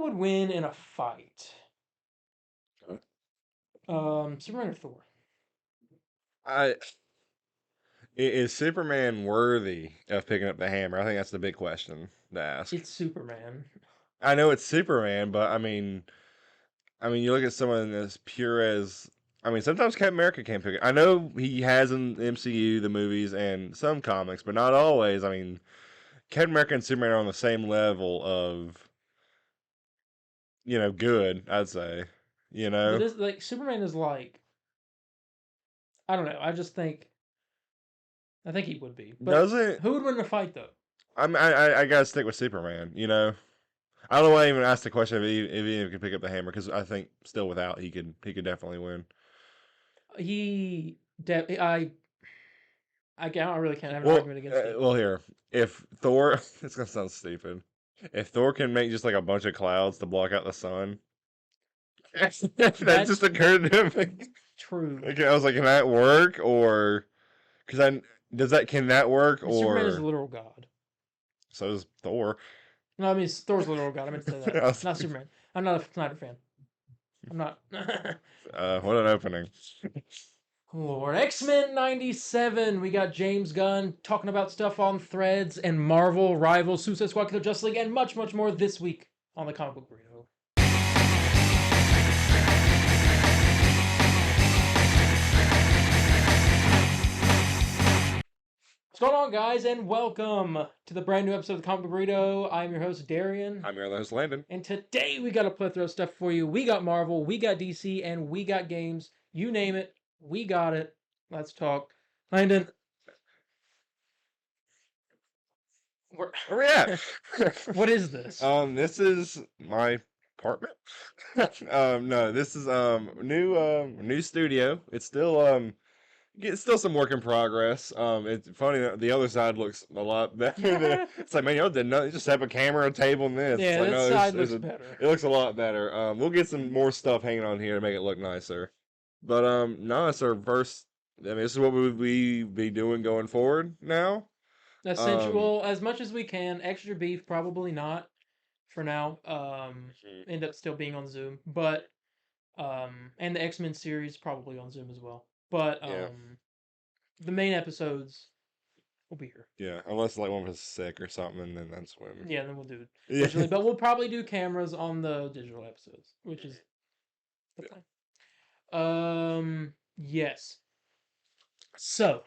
Who would win in a fight? Superman or Thor? I is Superman worthy of picking up the hammer? I think that's the big question to ask. It's Superman. I know it's Superman, but you look at someone as pure as. Sometimes Captain America can't pick it. I know he has in the MCU, the movies, and some comics, but not always. Captain America and Superman are on the same level of, good, I'd say. But it's like Superman is like, I don't know. I think he would be. But Doesn't. who would win in a fight though? I gotta stick with Superman, I don't know why I even asked the question if he could pick up the hammer, because I think still without he could definitely win. I really can't have an argument against it. Well, here, if Thor, it's gonna sound stupid. If Thor can make just like a bunch of clouds to block out the sun, that just occurred to me. True. Okay, I was like, can that work? Or can that work? Or Superman is a literal god. So is Thor. No, I mean Thor's a literal god. I meant to say that. Not Superman. I'm not a Snyder fan. I'm not. What an opening. Lord. X-Men 97. We got James Gunn talking about stuff on Threads and Marvel, Rivals, Suicide Squad, Killer Justice League, and much, much more this week on the Comic Book Burrito. What's going on, guys, and welcome to the brand new episode of the Comic Book Burrito. I'm your host, Darien. I'm your other host, Landon. And today we got a plethora of stuff for you. We got Marvel, we got DC, and we got games. You name it, we got it. Let's talk. Landon. Where we at? What is this? This is my apartment. No, this is new studio. It's still some work in progress. It's funny that the other side looks a lot better. It's like, man, y'all did nothing. You just have a camera, a table, and this. Yeah, like, that side looks better. It looks a lot better. We'll get some more stuff hanging on here to make it look nicer. But no, it's our first. This is what we would be doing going forward now. Essential, as much as we can. Extra beef, probably not for now. End up still being on Zoom, but and the X-Men series probably on Zoom as well. But the main episodes will be here. Yeah, unless like one of us is sick or something, and then that's when. Yeah, then we'll do it. Usually, but we'll probably do cameras on the digital episodes, which is the plan. Yes. So,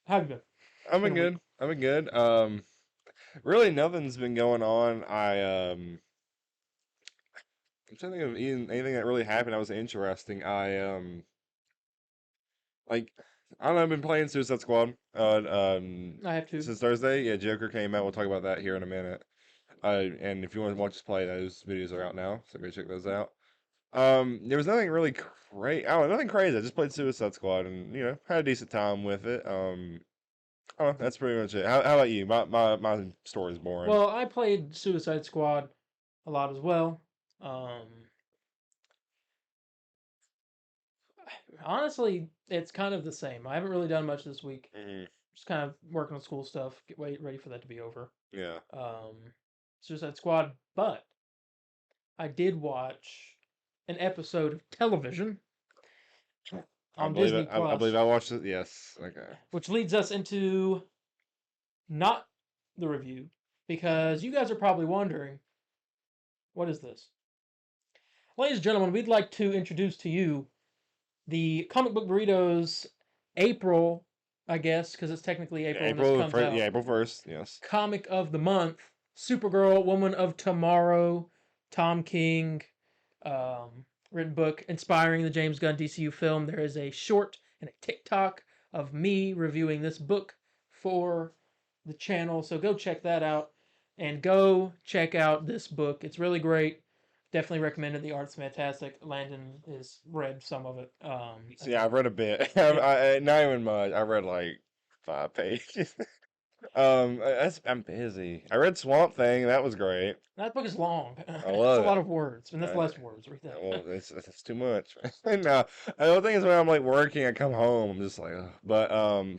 how have you been? I've been good. Really nothing's been going on. I'm trying to think of anything that really happened that was interesting. I don't know, I've been playing Suicide Squad. I have to. Since Thursday. Yeah, Joker came out. We'll talk about that here in a minute. And if you want to watch us play, those videos are out now, so go check those out. There was nothing really crazy. Nothing crazy. I just played Suicide Squad and had a decent time with it. That's pretty much it. How about you? My story's boring. Well, I played Suicide Squad a lot as well. Honestly, it's kind of the same. I haven't really done much this week. Just kind of working on school stuff, ready for that to be over. Yeah. Suicide Squad, but I did watch an episode of television on Disney Plus. I believe I watched it. Yes. Okay. Which leads us into not the review, because you guys are probably wondering, what is this? Ladies and gentlemen, we'd like to introduce to you the Comic Book Burritos April, I guess, because it's technically April when this comes out. Yeah, April 1st, yes. Comic of the month, Supergirl, Woman of Tomorrow, Tom King, written book inspiring the James Gunn DCU film. There is a short and a TikTok of me reviewing this book for the channel, so go check that out, and go check out this book. It's really great. Definitely recommend it. The art's fantastic. Landon has read some of it. Yeah, I've read a bit. Not even much. I read like 5 pages. I'm busy. I read Swamp Thing. That was great. That book is long. I love it. It's a lot of words, and that's less words. Read that. Well, it's too much. No, the thing is, when I'm like working, I come home, I'm just like, ugh. But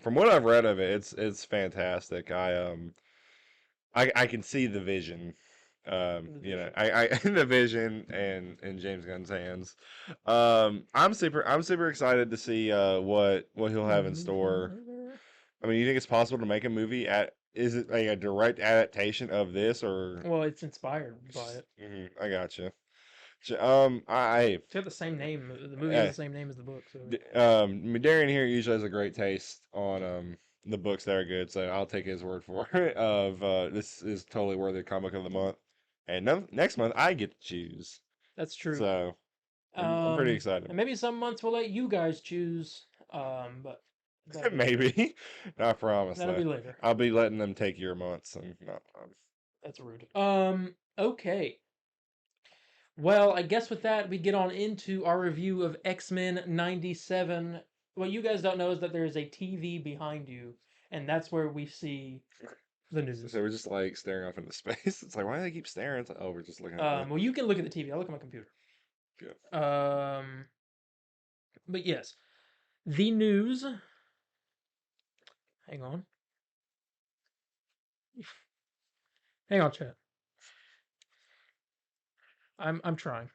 from what I've read of it, it's fantastic. I can see the vision The You know, Vision. I the Vision and in James Gunn's hands. I'm super excited to see what he'll have in store. I mean, you think it's possible to make a movie at? Is it like a direct adaptation of this or? Well, it's inspired by it. I gotcha. I It's got the same name. The movie has uh, the same name as the book. So Darian here usually has a great taste on the books that are good, so I'll take his word for it. Of this is totally worthy of comic of the month, and next month I get to choose. that's true. So I'm pretty excited. And maybe some months we'll let you guys choose. But that'll be later. Maybe, I promise That'll be that later. I'll be letting them take your months and not mine. That's rude. Okay. Well, I guess with that, we get on into our review of X-Men 97. What you guys don't know is that there is a TV behind you, and that's where we see the news. So we're just like staring off into space. It's like, why do they keep staring? It's like, oh, we're just looking at Well, you can look at the TV. I'll look at my computer. Yeah. But yes, the news. Hang on. Hang on, chat. I'm trying.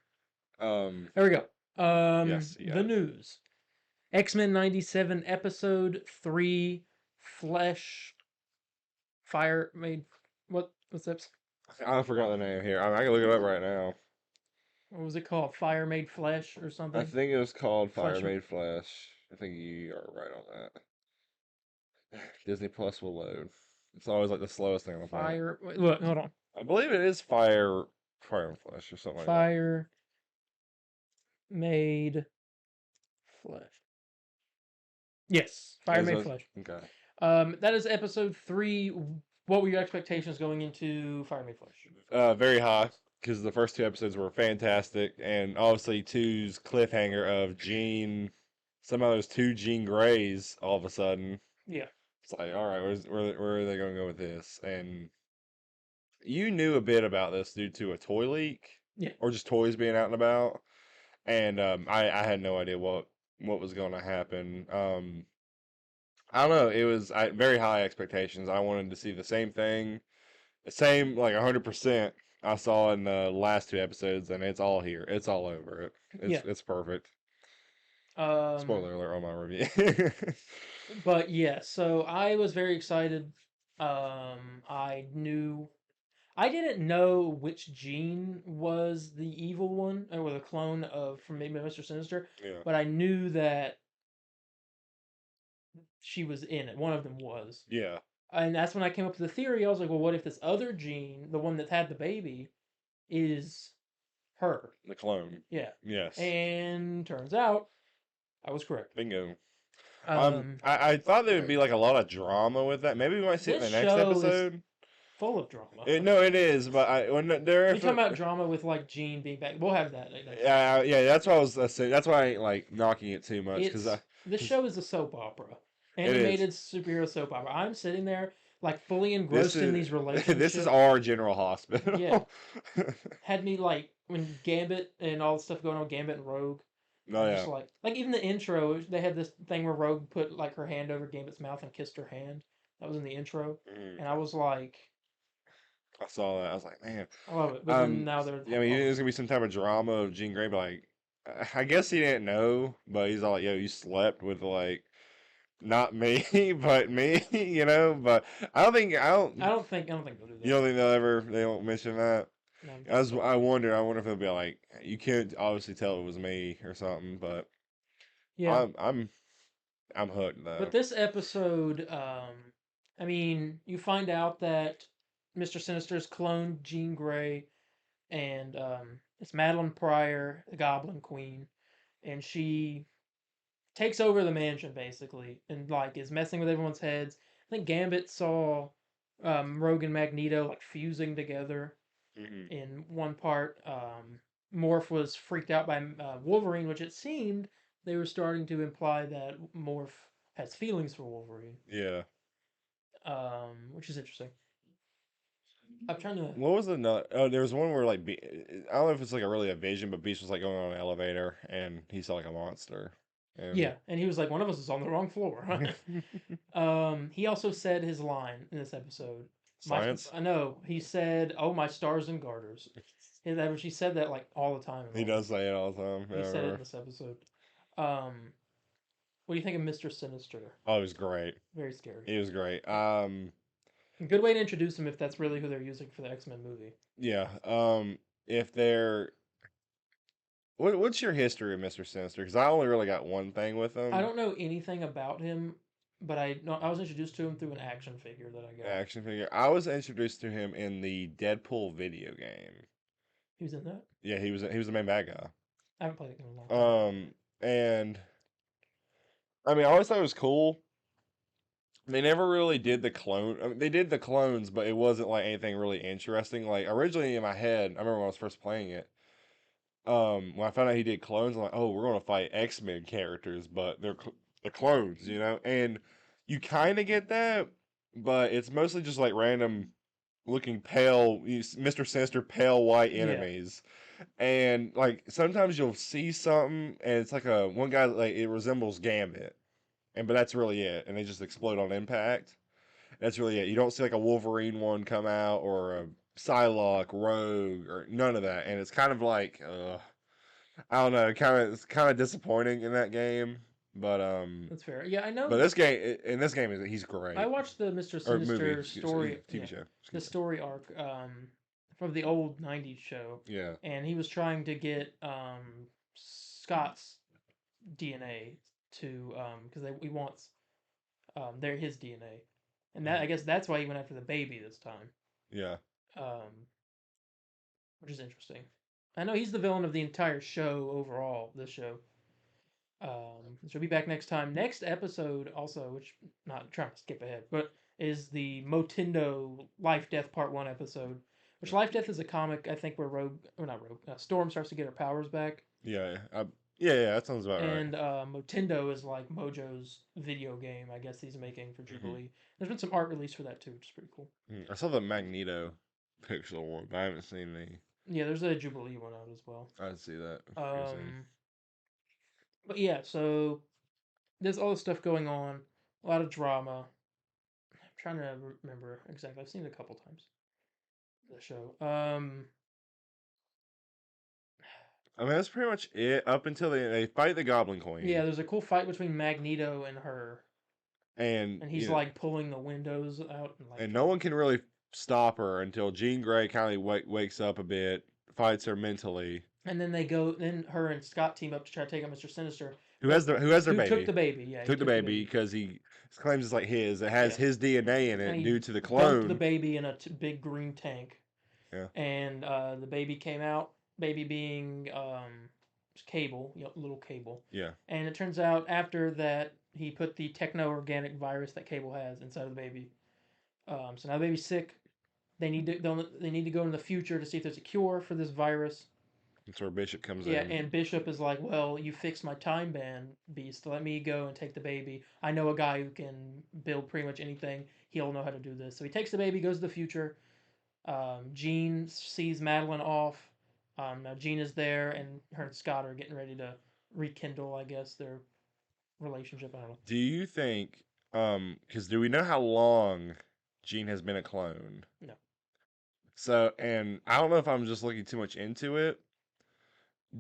There we go. Yes, you got The it. news. X-Men 97 episode 3 Flesh Fire made what's that? I forgot the name here. I can look it up right now. What was it called? Fire Made Flesh or I something? think it was called Fire Flesh. Made Flesh. I think you are right on that. Disney Plus will load. It's always like the slowest thing on the planet. Fire. Wait, look, hold on. I believe it is Fire and Flesh or something like that. Fire Made Flesh. Yes, Fire Made Flesh. Okay. That is episode 3. What were your expectations going into Fire Made Flesh? Very high because the first 2 episodes were fantastic, and obviously 2's cliffhanger of Jean. Somehow there's 2 Jean Greys all of a sudden. Yeah. It's like, all right, where are they going to go with this? And you knew a bit about this due to a toy leak, Yeah. or just toys being out and about, and I had no idea what was going to happen. I don't know. It was very high expectations. I wanted to see the same thing, the same like 100% I saw in the last 2 episodes, and it's all here. It's all over it. It's perfect. Spoiler alert on my review. But yeah, so I was very excited. I didn't know which Jean was the evil one or the clone of from maybe Mr. Sinister, Yeah. but I knew that she was in it. One of them was. Yeah. And that's when I came up with the theory. I was like, well, what if this other Jean, the one that had the baby, is her? The clone. Yeah. Yes. And turns out I was correct. Bingo. I thought there would be like a lot of drama with that. Maybe we might see it in the next episode. Full of drama. No, it is, but when You're talking about drama with like Jean being back. We'll have that. Yeah. That's what I was saying. That's why I ain't like knocking it too much because this show is a soap opera, animated superhero soap opera. I'm sitting there like fully engrossed in these relationships. This is our General Hospital. Yeah, had me like when Gambit and all the stuff going on, Gambit and Rogue. Oh yeah. Just like even the intro, they had this thing where Rogue put like her hand over Gambit's mouth and kissed her hand. That was in the intro, and I was like, I saw that. I was like, man, I love it. But then now they're. Yeah, I mean, there's gonna be some type of drama of Jean Grey, but like, I guess he didn't know, but he's all like, yo, you slept with like, not me, but me, you know. But I don't think they'll do that. You don't think they won't mention that? No, I wonder if they'll be like, you can't obviously tell it was me or something, but yeah, I'm hooked though. But this episode, I mean, you find out that Mr. Sinister's cloned Jean Grey, and it's Madeline Pryor, the Goblin Queen, and she takes over the mansion basically, and like is messing with everyone's heads. I think Gambit saw Rogue and Magneto like fusing together in one part. Morph was freaked out by Wolverine, which it seemed they were starting to imply that Morph has feelings for Wolverine. Yeah. Which is interesting. I'm trying to. What was the nut? Oh, there was one where like I don't know if it's like a vision, but Beast was like going on an elevator and he saw like a monster. Yeah, and he was like, one of us is on the wrong floor. He also said his line in this episode. Science. I know he said, "Oh, my stars and garters." She said that like all the time in He Marvel. does say it all the time. He said it Yeah. in this episode. Um, what do you think of Mister Sinister? Oh, it was great. Very scary. It was great. Good way to introduce him if that's really who they're using for the X-Men movie. Yeah. If they're what's your history of Mister Sinister? Because I only really got one thing with I him. don't know anything about him, but I was introduced to him through an action figure that I got. Action figure. I was introduced to him in the Deadpool video game. He was in that. Yeah, he was the main bad guy. I haven't played it in a long time. And I mean, I always thought it was cool. They never really did the clone. I mean, they did the clones, but it wasn't like anything really interesting. Like originally in my head, I remember when I was first playing it. When I found out he did clones, I'm like, oh, we're gonna fight X-Men characters, but they're clones, you know. And you kind of get that, but it's mostly just like random looking pale, Mr. Sinister pale white Yeah, enemies. And like sometimes you'll see something, and it's like a one guy like it resembles Gambit, and but that's really it, and they just explode on impact. That's really it. You don't see like a Wolverine one come out or a Psylocke, Rogue, or none of that, and it's kind of like, I don't know, it's kind of disappointing in that game, but that's fair. Yeah, I know. but this game in this game is he's I great watched the Mister or movie, Sinister excuse story. TV Yeah, show, the excuse me. story arc from the old '90s show, Yeah, and he was trying to get Scott's DNA to because he wants they're his DNA, and that I guess that's why he went after the baby this time. yeah. Um, which is interesting. I know he's the villain of the entire show overall. This show. She'll be back next time. Next episode, also, which not trying to skip ahead, but is the Motindo Life Death Part One episode. Which Life Death is a comic I think where Rogue or not Rogue Storm starts to get her powers back, Yeah, yeah, that sounds about right. and Motindo is like Mojo's video game. I guess he's making for Hmm. Jubilee. There's been some art release for that too, which is pretty cool. I saw the Magneto pixel one, but I haven't seen the. Yeah, there's a Jubilee one out as well. I didn't see that. Pretty soon. Um, but yeah, so there's all this stuff going on, a lot of drama. I'm trying to remember exactly. I've seen it a couple times. The show. I mean, that's pretty much it. Up until they fight the Goblin Queen, Yeah, there's a cool fight between Magneto and her, and and he's like pulling the windows out and like. and no one can really stop her until Jean Grey kind of wakes up a bit, fights her mentally. And then they go. Then her and Scott team up to try to take out Mister Sinister. Who has their Who baby? took the baby? Yeah, Took the baby because he claims it's like his. It has Yeah. his DNA in And it he due to the dumped clone. the baby in a big green tank. Yeah. And the baby came out. Baby being Cable, little Cable. Yeah. And it turns out after that he put the techno-organic virus that Cable has inside of the baby. So now the baby's sick. They need to go in the future to see if there's a cure for this virus. That's where Bishop comes Yeah, in. and Bishop is like, well, you fixed my time band, Beast. Let me go and take the baby. I know a guy who can build pretty much anything. He'll know how to do this. So he takes the baby, goes to the future. Jean sees Madeline off. Now Jean is there, and her and Scott are getting ready to rekindle, I guess, their relationship. I don't know. Do you think? Because do we know how long Jean has been a clone? No. So, and I don't know if I'm just looking too much into it.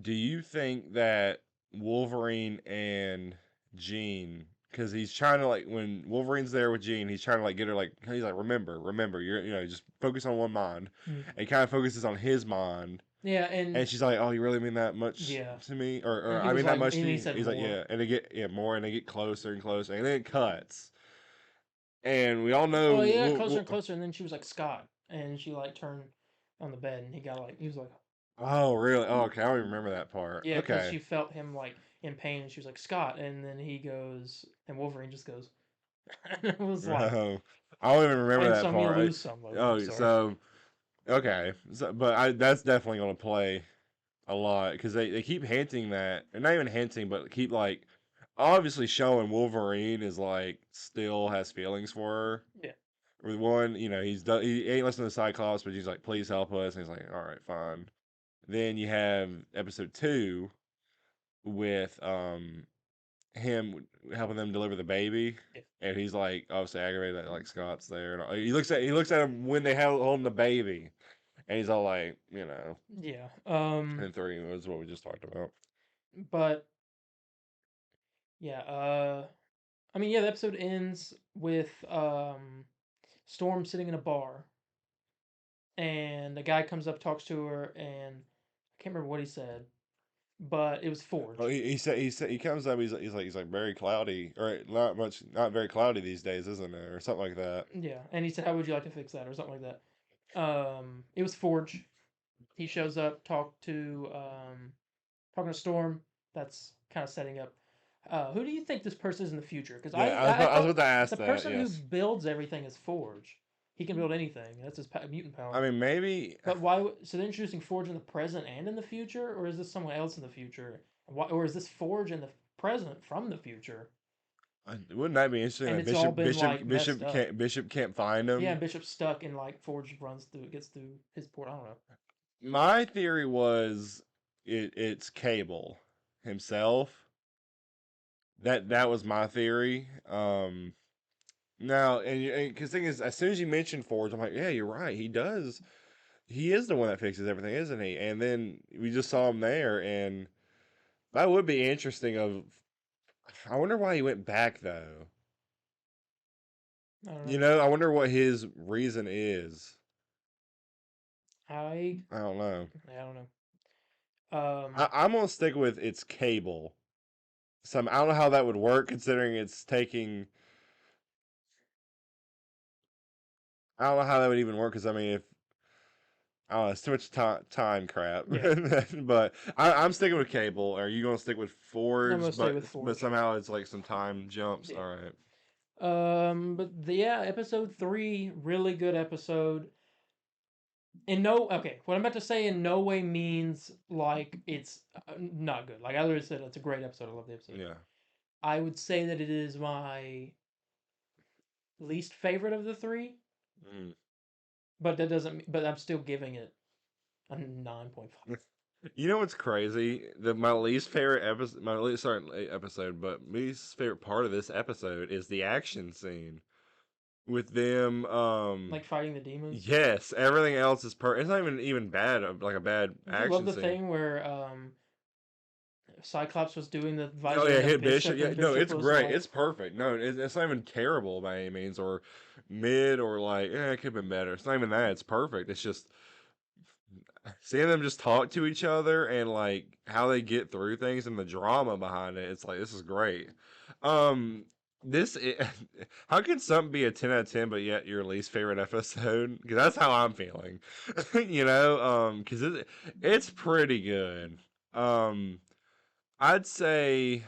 Do you think that Wolverine and Jean, because he's trying to like when Wolverine's there with Jean, he's trying to like get her like he's like remember, you're just focus on one mind, and he kind of focuses on his mind, Yeah, and she's like, oh, you really mean that much Yeah. to me, or And he I was mean that like- much to and he you? said He's like, more. yeah, and they get more, and they get closer and closer, and then it cuts, and we all know, oh yeah, closer and closer, and then she was like Scott, and she like turned on the bed, and he was like, Oh, really? Oh, okay. I don't even remember that part. yeah, because Okay. she felt him like in pain, and she was like Scott, and then he goes, and Wolverine just goes, and it was like, Oh, I don't even remember win that some, part. you lose some. Oh, I'm sorry. so okay. So, but that's definitely gonna play a lot because they keep hinting that, and not even hinting, but keep like obviously showing Wolverine is like still has feelings for her. Yeah. With one, he ain't listening to Cyclops, but he's like, please help us, and he's like, all right, fine. Then you have episode 2 with him helping them deliver the baby, Yeah. and he's like obviously aggravated that like Scott's there. And he looks at him when they have holding the baby, and he's all like, Yeah. and three was what we just talked about. But yeah. I mean, yeah. The episode ends with Storm sitting in a bar, and a guy comes up, talks to her, and I can't remember what he said, but it was Oh, Forge. he comes up. He's like very cloudy, or not very cloudy these days, isn't it, or something like that. Yeah, and he said, "How would you like to fix that?" or something like that. It was Forge. He shows up, talking to Storm. That's kind of setting up. Who do you think this person is in the future? Because Yeah, I I was thought about to ask the that. person who Yes, builds everything is Forge. He can build anything. That's his mutant I power. mean maybe. But why? So they're introducing Forge in the present and in the future, or is this someone else in the future? Why, or is this Forge in the present from the future? Wouldn't that be interesting? And That it's all been like messed up. Bishop can't find Yeah, him. and Bishop's stuck and like Forge gets through his port. I don't know. My theory was it's Cable himself. That was my theory. Now and because thing is, as soon as you mentioned Forge, I'm like, yeah, you're right. He does. He is the one that fixes everything, isn't he? And then we just saw him there, and that would be interesting. I wonder why he went back though. I don't know. I wonder what his reason is. I I don't know. I don't know. I'm gonna stick with it's Cable. I don't know how that would work considering it's taking. I don't know how that would even work because I mean, if I don't know, it's too much time crap. Yeah, But I'm sticking with Cable. Are you gonna stick with I'm Forge? gonna stay But with Forge. somehow it's like some time jumps. Yeah. All right. Yeah, episode 3, really good episode. Okay, what I'm about to say in no way means like it's not good. Like I literally said, it's a great episode. I love the episode. Yeah. I would say that it is my least favorite of the 3, Mm. but that doesn't. But I'm still giving it a 9.5. You know what's crazy? My least favorite episode, episode, but least favorite part of this episode is the action scene with them. Like fighting the demons. Yes, everything else is It's not even bad, like a bad Did you love action the scene. thing where Cyclops was doing the Oh visor yeah, into hit Bishop Bishop. Yeah, and no, Bishop it's was great. like, It's perfect. No, it's not even terrible by any means, or mid, or like, it could have been better. It's not even that. It's perfect. It's just seeing them just talk to each other and like how they get through things and the drama behind it. It's like this is great. Um, this how can something be a 10 out of 10 but yet your least favorite episode? Because that's how I'm feeling. Because it's pretty good. Um, I'd say.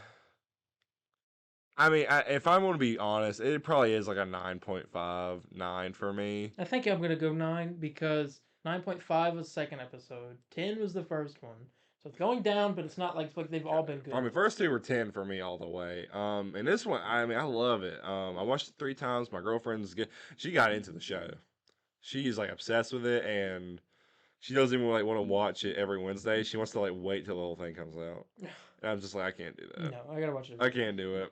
I mean, if I'm going to be honest, it probably is like a 9.5, 9 for me. I think I'm gonna go 9 because 9.5 was the second episode, 10 was the first one, so it's going down, but it's not like they've all been I good. mean, first two were 10 for me all the way. And this one, I mean, I love it. I watched it 3 times. My girlfriend's good. She got into the show. She's like obsessed with it, and she doesn't even like want to watch it every Wednesday. She wants to like wait till the whole thing comes out. And I'm just like, I can't do that. No, I gotta watch it. I can't do it.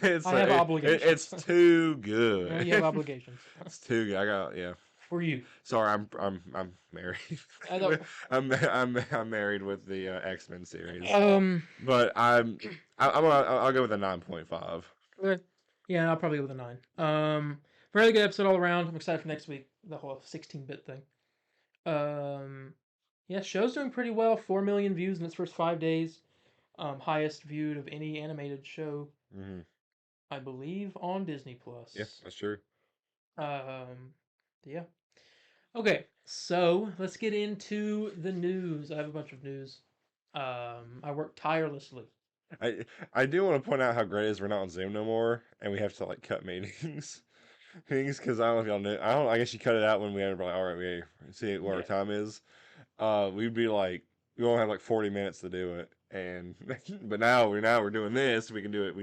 It's I have it's obligations. too You have good. obligations It's too good. Yeah. for you. Sorry, I'm married. I don't. I'm married with the X-Men series, Um. but I'll go with a 9.5. Okay. Yeah, I'll probably go with a 9. Really good episode all around. I'm excited for next week. The whole 16-bit thing. Yeah, show's doing pretty well. 4 million views in its first 5 days. Highest viewed of any animated show, Mm-hmm. I believe, on Disney Yeah, Plus. that's true. Yeah. Okay, so let's get into the news. I have a bunch of news. I work tirelessly. I do want to point out how great it is we're not on Zoom no more, and we have to like cut meetings, because I don't know if y'all knew. I don't. I guess you cut it out when we had like, all right, we see what our Yeah. time is. We'd be like, we only have like 40 minutes to do it, and but now we're doing this. We can do it.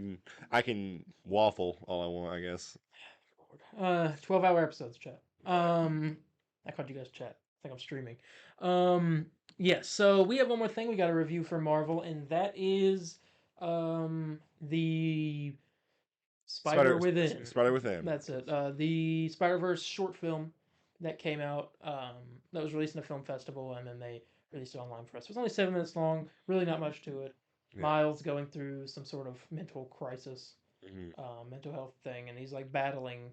I can waffle all I want, I guess. 12-hour episodes, chat. I called you guys chat. I think I'm streaming. Yeah, so we have one more thing we got to review for Marvel, and that is The Spider Within. Spider Within. That's it. The Spider-Verse short film that came out, that was released in a film festival, and then they released it online for us. It was only 7 minutes long. Really not much to it. Yeah. Miles going through some sort of mental crisis, Mhm. mental health thing, and he's like battling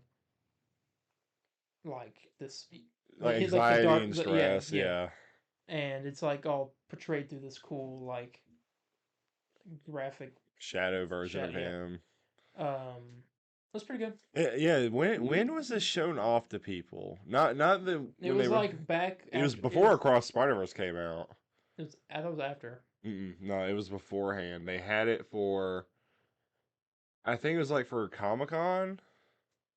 like this, Like like the anxiety dark, and yeah, stress. yeah, Yeah. and it's like all portrayed through this cool like graphic Shadow version shot. of Yeah, him. that's pretty good. Yeah. When was this shown off to people? Not the It when they was were. like back It was after before Across Spider Verse came out. I thought it was after. No, it was beforehand. They had it for. I think it was like for Comic Con.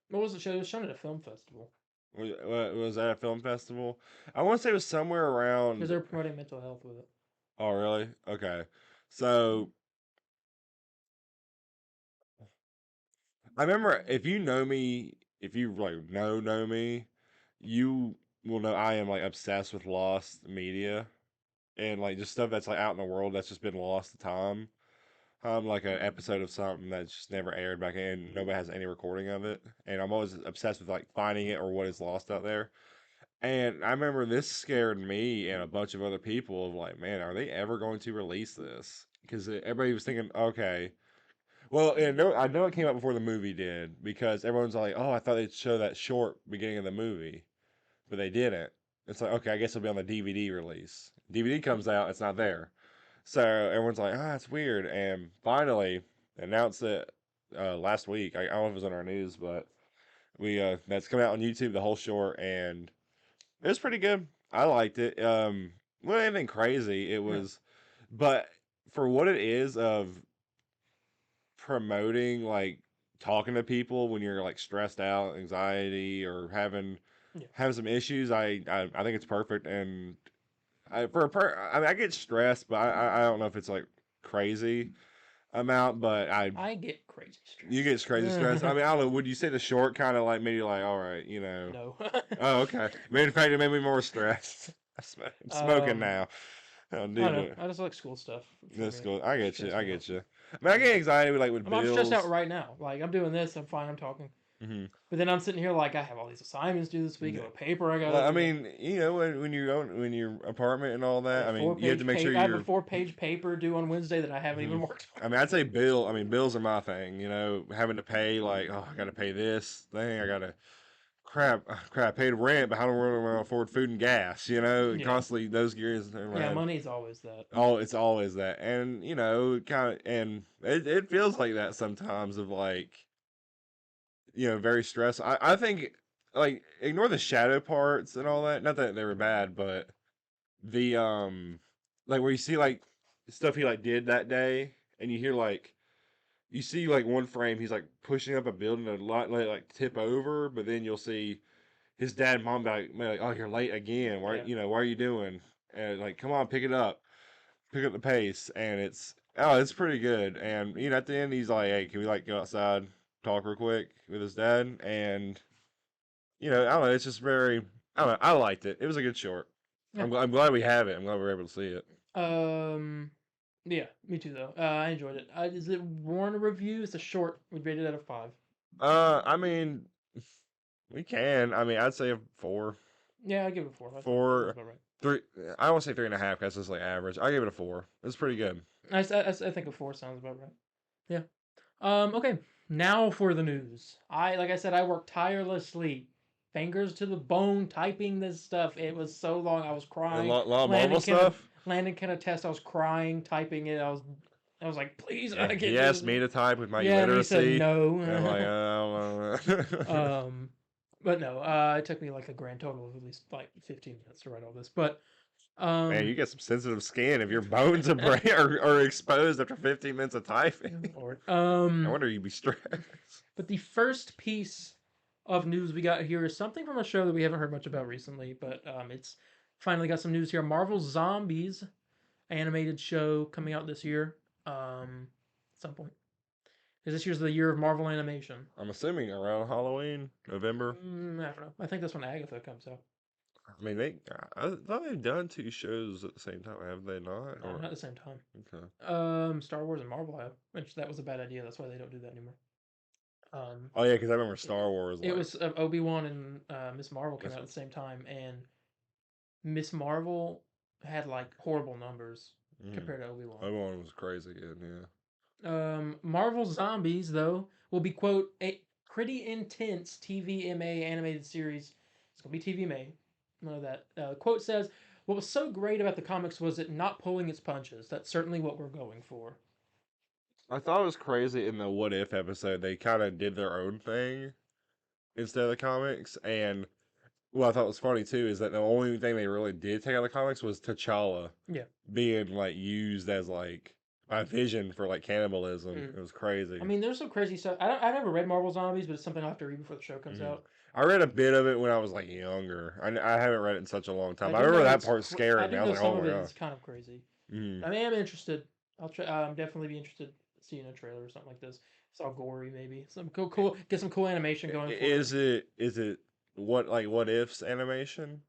What was it show? It was shown at a film festival Was that a film festival? I want to say it was somewhere because around. they were promoting mental health with it. Oh, really? Okay. So I remember if you know me, if you like know me, you will know I am like obsessed with lost media and like just stuff that's like out in the world that's just been lost to time. Like an episode of something that's just never aired back in. Nobody has any recording of it, and I'm always obsessed with like finding it or what is lost out there. And I remember this scared me and a bunch of other people of like, man, are they ever going to release this? Because everybody was thinking, okay, well, and no, I know it came out before the movie did because everyone's like, oh, I thought they'd show that short beginning of the movie, but they didn't. It's like, okay, I guess it'll be on the DVD release. DVD comes out, it's not there. So everyone's like, ah, it's weird. And finally, announced it last week. I don't know if it was on our news, but we that's coming out on YouTube, the whole short, and it was pretty good. I liked it. Wasn't anything crazy. It Yeah, was, but for what it is of promoting like talking to people when you're like stressed out, anxiety, or yeah, having some issues, I think it's perfect. And I mean, I get stressed, but I don't know if it's like crazy amount, but I get crazy you get crazy stressed. I stressed. mean, I don't know. Would you say the short kind of like made you like, all right, No. Oh, okay. In fact, it made me more stressed. I'm smoking um, now. Oh, I don't know. dude, I just like school stuff for that's me. cool. I get you. Stress I me out. get you. I mean, I get anxiety with like with I'm stressed out bills. right now. Like I'm doing this. I'm fine. I'm talking. Hmm. But then I'm sitting here like I have all these assignments due this week. I have a paper I gotta Well, I do. mean, when you own when your apartment and all I have that, a I mean, you have to make sure I have a you're. 4 page paper due on Wednesday that I haven't Mhm. even worked on. I mean, I'd say I mean, bills are my thing. Having to pay like, oh, I got to pay this thing. I got to crap. I paid rent, but how do I afford food and gas? Yeah. Constantly those gears in my Yeah, head. money's always that. Oh, it's always that, and kind of, and it feels like that sometimes. Of like, very stressed. I think like ignore the shadow parts and all that. Not that they were bad, but the like where you see like stuff he like did that day, and you hear like you see like one frame he's like pushing up a building and let it like tip over, but then you'll see his dad and mom be like, oh, you're late again. Why Yeah. why are you doing? And like, come on, pick up the pace, and it's pretty good. And at the end, he's like, hey, can we like go outside, talk real quick with his dad? And I don't know, it's just very, I don't know, I liked it. It was a good short. Yeah. I'm glad we have it. I'm glad we're able to see it. Um. Yeah, me too though. I enjoyed it. Is it Warner review? It's a short. We rated it out of 5. I mean, we can. I mean, I'd say a 4, Yeah, I give it a 4. That sounds 4, about right. 3. I don't want to say 3.5. That's just like average. I give it a 4. It's pretty good. I think a 4 sounds about right. Yeah. Okay. Now for the news. Like I said, I worked tirelessly, fingers to the bone, typing this stuff. It was so long. I was A crying. lot of Marvel stuff. Landon can attest. I was crying typing it. I was like, please, I Yeah, can't he do asked this. me to type with my Yeah, and he said illiteracy. And I'm like, no. I don't know. But no. It took me like a grand total of at least like 15 minutes to write all this. But Man, um, you get some sensitive skin if your bones are exposed after 15 minutes of typing. Lord. No wonder you'd be stressed. But the first piece of news we got here is something from a show that we haven't heard much about recently, but it's finally got some news here. Marvel Zombies animated show coming out this year, at some point. Because this year's the year of Marvel animation. I'm assuming around Halloween, November. I don't know. I think that's when Agatha comes out. I mean, I thought they've done two shows at the same time, have they not? No, Or not at the same time. okay. Star Wars and Marvel have, which that was a bad idea. That's why they don't do that anymore. Um, Oh yeah, because I remember it, Star Wars it like was Obi-Wan and Miss Marvel came that's out at the same time, and Miss Marvel had like horrible numbers compared to Obi-Wan. Obi-Wan was crazy good, yeah. Marvel Zombies, though, will be, quote, a pretty intense TVMA animated series. It's going to be TVMA. None of that. Quote says, what was so great about the comics was it not pulling its punches. That's certainly what we're going for. I thought it was crazy in the What If episode. They kind of did their own thing instead of the comics, and what I thought was funny too is that the only thing they really did take out of the comics was T'Challa Yeah. being like used as like by Vision for like cannibalism. Mm. It was crazy. I mean, there's some crazy stuff. I never read Marvel Zombies, but it's something I'll have to read before the show comes Mhm. out. I read a bit of it when I was like younger. I haven't read it in such a long time. I I do remember know that part I scaring me. do I was know like, some oh of my it god. is kind of crazy. Mm. I am interested. I'll try. Definitely be interested seeing a trailer or something like this. It's all gory, maybe. Some cool. Get some cool animation going for it. Is it what ifs animation?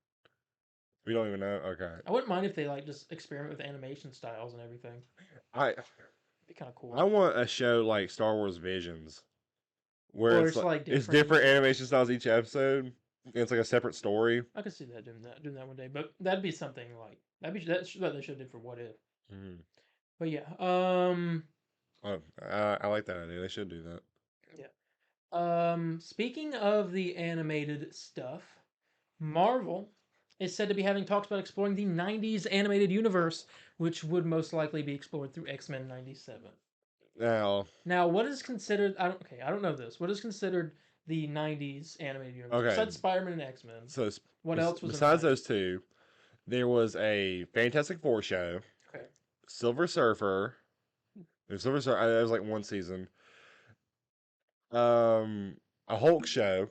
We don't even know. Okay. I wouldn't mind if they like just experiment with animation styles and everything. I It'd be kind of cool. I want a show like Star Wars Visions where Or it's it's like like it's different different each. animation styles each episode. And it's like a separate story. I could see that doing that one day, but that'd be something like that's what they should do for What If. Mm. But yeah, Oh, I like that idea. They should do that. yeah. Speaking of the animated stuff, Marvel is said to be having talks about exploring the '90s animated universe, which would most likely be explored through X-Men '97. Now, Now, what is considered? I don't know this. What is considered the '90s animated universe okay. besides Spider-Man and X-Men? So What else was in the besides those 90s? two, there was a Fantastic Four show, Okay. Silver Surfer. Silver Surfer. That was like one season. Um, a Hulk show.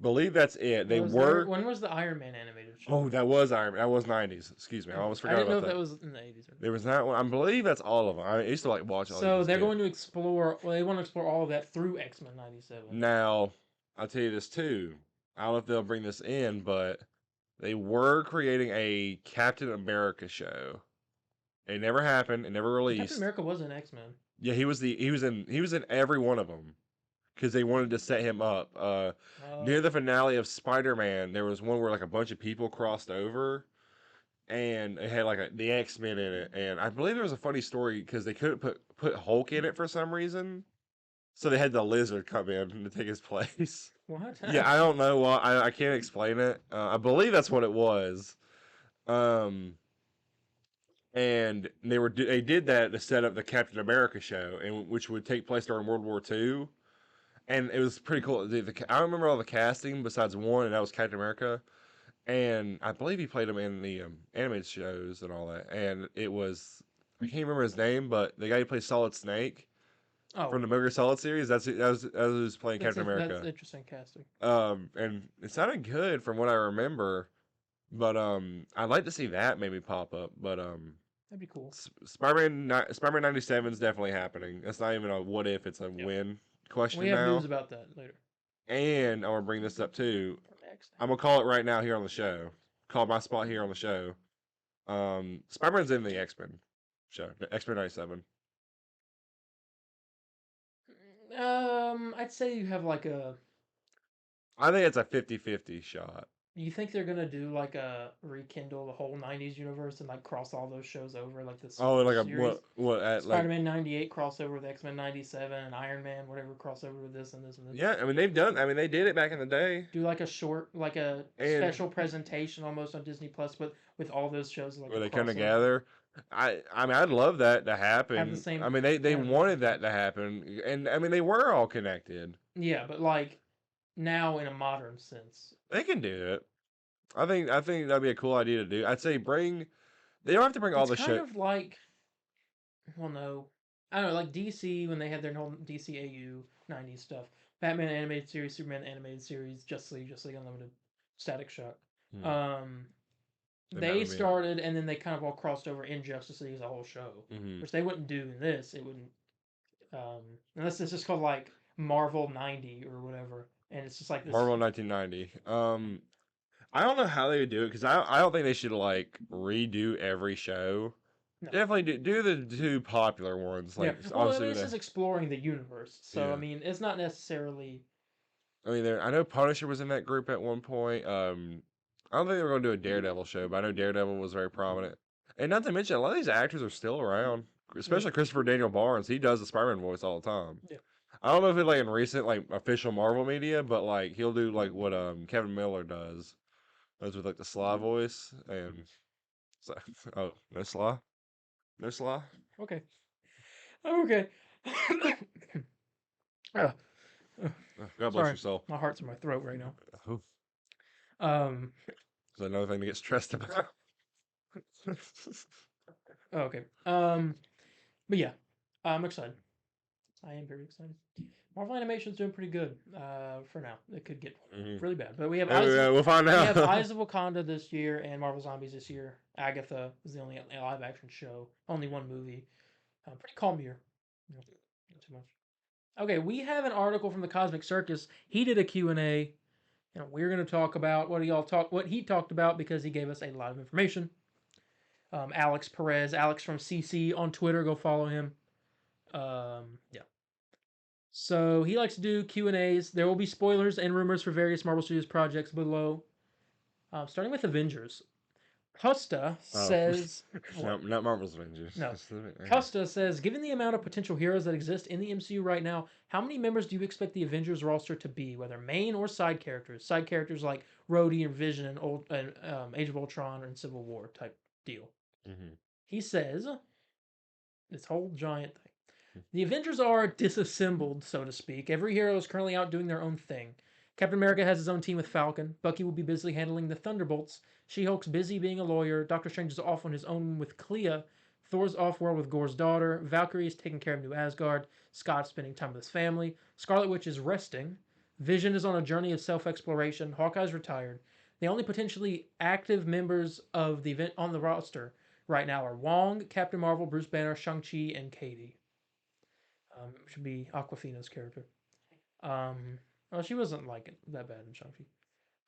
Believe that's it. They Was there? were. When was the Iron Man animated show? Oh, that was Iron Man. That was 90s. Excuse me. I Okay. almost I forgot didn't know about if that that. was in the '80s or not. There was that one. I believe that's all of them. I used to like watch all these So as a they're kid. going to explore. Well, they want to explore all of that through X-Men '97. Now, I'll tell you this too. I don't know if they'll bring this in, but they were creating a Captain America show. It never happened. It never Captain released. America was in X-Men. Yeah, he was in every one of them because they wanted to set him up. Near the finale of Spider-Man, there was one where like a bunch of people crossed over, and it had like the X-Men in it. And I believe there was a funny story because they couldn't put Hulk in it for some reason, so they had the Lizard come in to take his place. What? Yeah, I don't know why. I can't explain it. I believe that's what it was. Um, and they did that to set up the Captain America show, and which would take place during World War II. And it was pretty cool. I remember all the casting besides one, and that was Captain America. And I believe he played him in the animated shows and all that. And it was I can't remember his name, but the guy who plays Solid Snake Oh, from the Metal Gear Solid series. That was who's playing Captain that's America. interesting casting. And it sounded good from what I remember. But I'd like to see that maybe pop up. But That'd be cool. Spider-Man 97 is definitely happening. That's not even a what if; it's a Yep. when We question have now. news about that later. And I want to bring this up too. From X. I'm gonna call it right now here on the show. Call my spot here on the show. Spider-Man's in the X-Men show, the X-Men 97. I'd say you have like a. I think it's a 50-50 shot. You think they're gonna do like a rekindle the whole '90s universe and like cross all those shows over like this Oh, like a series? what at like Spider-Man '98 crossover with X-Men '97 and Iron Man whatever crossover with this and this and this. yeah. I mean they've done. I mean they did it back in the day. Do like a short, like a And special presentation almost on Disney Plus with all those shows like where a they come crossover. together. I mean I'd love that to Have the happen. same. I mean they animation. wanted that to happen, and I mean they were all connected. Yeah, but like now in a modern sense. They can do it. I think that'd be a cool idea to do. I'd say bring. They don't have to bring all It's the kind shit. of like, well, no, I don't know, like DC when they had their whole DCAU '90s stuff, Batman animated series, Superman animated series, Justice League Unlimited, Static Shock. Hmm. And that They would be started and then they kind of all crossed over in Justice League as a whole show, Mhm. which they wouldn't do in this. It wouldn't, unless it's just called like Marvel '90 or whatever, and it's just like this. Marvel 1990. I don't know how they would do it because I don't think they should like redo every show. No. Definitely do the two popular ones. Yeah. Like Well, I obviously mean, with this is exploring the universe, so I yeah. mean, it's not necessarily. I mean, I know Punisher was in that group at one point. I don't think they were going to do a Daredevil show, but I know Daredevil was very prominent. And not to mention, a lot of these actors are still around, Yeah. especially Christopher Daniel Barnes. He does the Spider-Man voice all the time. Yeah. I don't know if it's like in recent like official Marvel media, but like he'll do like what Kevin Miller does. Those with like the Sly voice and so, oh no Sly, no Sly. Okay. Okay. uh, God bless sorry, your soul. my heart's in my throat right now. Oh, Um. it's another thing to get stressed about. Okay. But yeah, I'm excited. I am very excited. Marvel Animation's doing pretty good. For now, it could get Mhm. really bad, but we have Yeah, we'll find we have out. Eyes of Wakanda this year and Marvel Zombies this year. Agatha is the only live action show. Only one movie. Pretty calm year. You know, not too much. Okay, we have an article from the Cosmic Circus. He did a Q&A, and we're going to talk about what he talked about because he gave us a lot of information. Alex Perez, Alex from CC on Twitter, go follow him. Yeah. So he likes to do Q&As. There will be spoilers and rumors for various Marvel Studios projects below. Starting with Avengers. Costa Oh, says no, what? not Marvel's Avengers. No. Okay. Costa says, given the amount of potential heroes that exist in the MCU right now, how many members do you expect the Avengers roster to be, whether main or side characters? Side characters like Rhodey and Vision and Age of Ultron and Civil War type deal. Mhm. He says this whole giant thing. The Avengers are disassembled, so to speak. Every hero is currently out doing their own thing. Captain America has his own team with Falcon. Bucky will be busy handling the Thunderbolts. She-Hulk's busy being a lawyer. Doctor Strange is off on his own with Clea. Thor's off-world with Gor's daughter. Valkyrie is taking care of New Asgard. Scott's spending time with his family. Scarlet Witch is resting. Vision is on a journey of self-exploration. Hawkeye's retired. The only potentially active members of the event on the roster right now are Wong, Captain Marvel, Bruce Banner, Shang-Chi, and Katie. Should be Aquafina's character. Well, she wasn't like that bad in Shang-Chi.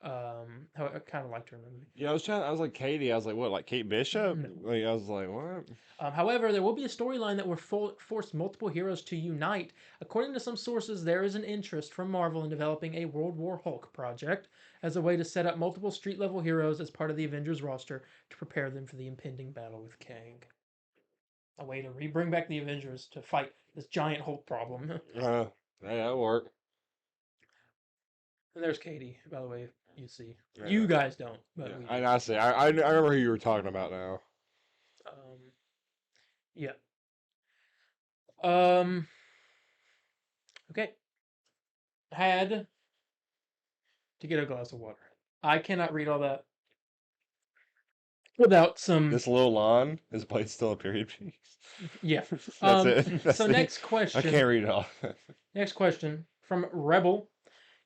I kind of liked her in the movie. Yeah, I was like Katie. I was like, what, like Kate Bishop? No. Like, I was like, what? However, there will be a storyline that will force multiple heroes to unite. According to some sources, there is an interest from Marvel in developing a World War Hulk project as a way to set up multiple street-level heroes as part of the Avengers roster to prepare them for the impending battle with Kang. A way to bring back the Avengers to fight this giant Hulk problem. Yeah, that'll work. And there's Katie, by the way, you see. Yeah, You guys don't, but yeah. we I, do. I see. I remember who you were talking about now. Um, yeah. Um, okay. Had to get a glass of water. I cannot read all that without some. This little line is played still a period piece. Yeah. That's it. That's So it. next I question. can't read it all. Next question from Rebel.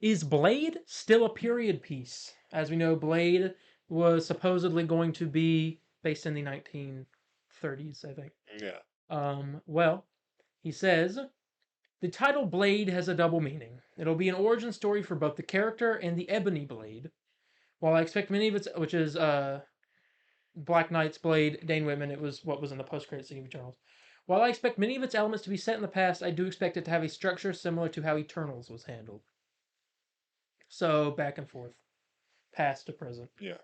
Is Blade still a period piece? As we know, Blade was supposedly going to be based in the 1930s, I think. Yeah. Well, he says the title Blade has a double meaning. It'll be an origin story for both the character and the Ebony Blade. While I expect many of its, which is Black Knight's Blade, Dane Whitman, it was what was in the post-credit scene of Eternals. While I expect many of its elements to be set in the past, I do expect it to have a structure similar to how Eternals was handled. So back and forth, past to present, Yeah.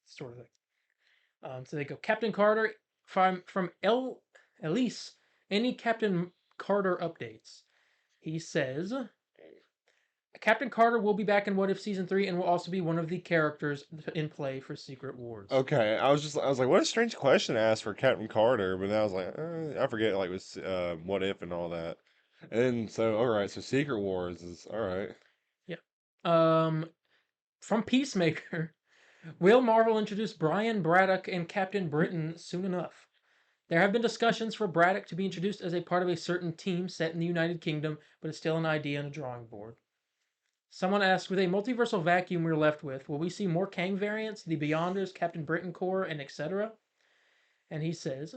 sort of thing. So they go Captain Carter from Elise. Any Captain Carter updates? He says Captain Carter will be back in What If Season 3 and will also be one of the characters in play for Secret Wars. Okay, I was like, what a strange question to ask for Captain Carter, but then I was like, I forget, like, with What If and all that. And so, all right, so Secret Wars is all right. Yeah. From Peacemaker, will Marvel introduce Brian Braddock and Captain Britain soon enough? There have been discussions for Braddock to be introduced as a part of a certain team set in the United Kingdom, but it's still an idea on a drawing board. Someone asked, with a multiversal vacuum we're left with, will we see more Kang variants, the Beyonders, Captain Britain Corps, and etc.? And he says,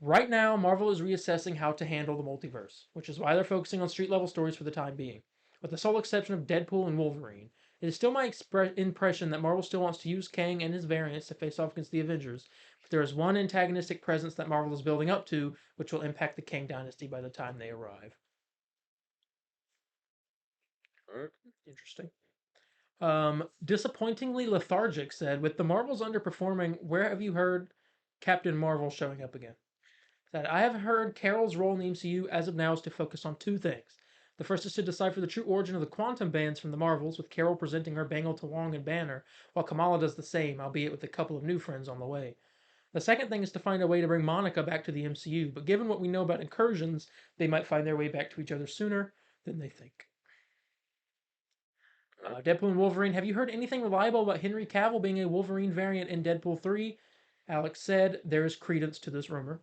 right now, Marvel is reassessing how to handle the multiverse, which is why they're focusing on street-level stories for the time being, with the sole exception of Deadpool and Wolverine. It is still my impression that Marvel still wants to use Kang and his variants to face off against the Avengers, but there is one antagonistic presence that Marvel is building up to, which will impact the Kang dynasty by the time they arrive. Interesting. Disappointingly lethargic said, with the Marvels underperforming, where have you heard Captain Marvel showing up again? Said, I have heard Carol's role in the MCU as of now is to focus on two things. The first is to decipher the true origin of the quantum bands from the Marvels, with Carol presenting her Bangle to Wong and Banner, while Kamala does the same, albeit with a couple of new friends on the way. The second thing is to find a way to bring Monica back to the MCU, but given what we know about incursions, they might find their way back to each other sooner than they think. Deadpool and Wolverine. Have you heard anything reliable about Henry Cavill being a Wolverine variant in Deadpool 3? Alex said, there is credence to this rumor.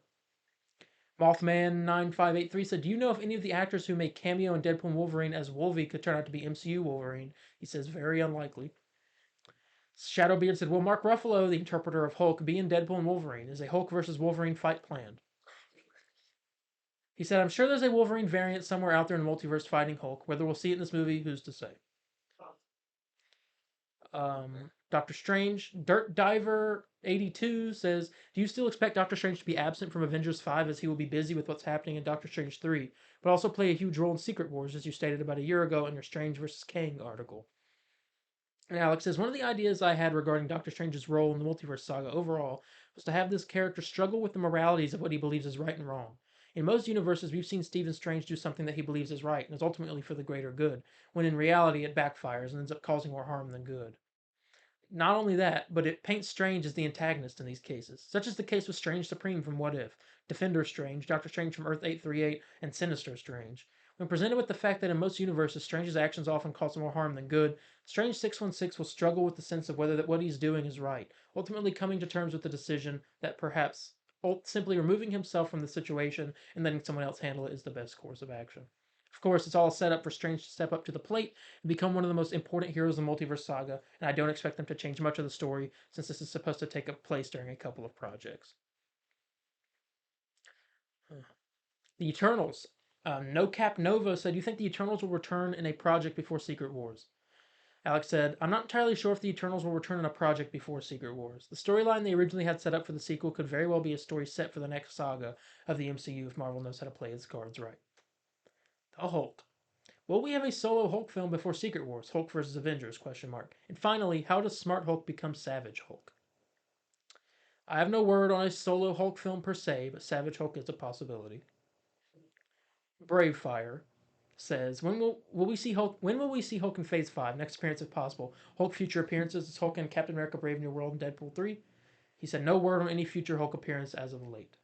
Mothman9583 said, do you know if any of the actors who make cameo in Deadpool and Wolverine as Wolvie could turn out to be MCU Wolverine? He says, very unlikely. Shadowbeard said, will Mark Ruffalo, the interpreter of Hulk, be in Deadpool and Wolverine? Is a Hulk versus Wolverine fight planned? He said, I'm sure there's a Wolverine variant somewhere out there in the multiverse fighting Hulk. Whether we'll see it in this movie, who's to say? Doctor Strange, Dirt Diver 82 says, do you still expect Doctor Strange to be absent from Avengers 5 as he will be busy with what's happening in Doctor Strange 3, but also play a huge role in Secret Wars as you stated about a year ago in your Strange vs. Kang article? And Alex says, one of the ideas I had regarding Doctor Strange's role in the multiverse saga overall was to have this character struggle with the moralities of what he believes is right and wrong. In most universes, we've seen Stephen Strange do something that he believes is right and is ultimately for the greater good, when in reality it backfires and ends up causing more harm than good. Not only that, but it paints Strange as the antagonist in these cases, such as the case with Strange Supreme from What If, Defender Strange, Doctor Strange from Earth 838, and Sinister Strange. When presented with the fact that in most universes Strange's actions often cause more harm than good, Strange 616 will struggle with the sense of whether what he's doing is right, ultimately coming to terms with the decision that perhaps simply removing himself from the situation and letting someone else handle it is the best course of action. Of course, it's all set up for Strange to step up to the plate and become one of the most important heroes in the multiverse saga, and I don't expect them to change much of the story since this is supposed to take place during a couple of projects. The Eternals. No Cap Nova said, you think the Eternals will return in a project before Secret Wars? Alex said, I'm not entirely sure if the Eternals will return in a project before Secret Wars. The storyline they originally had set up for the sequel could very well be a story set for the next saga of the MCU if Marvel knows how to play its cards right. The Hulk. Will we have a solo Hulk film before Secret Wars? Hulk versus Avengers? ? And finally, how does Smart Hulk become Savage Hulk? I have no word on a solo Hulk film per se, but Savage Hulk is a possibility. Bravefire says, will we see Hulk? When will we see Hulk in Phase 5? Next appearance if possible. Hulk future appearances is Hulk in Captain America: Brave New World and Deadpool 3. He said no word on any future Hulk appearance as of late.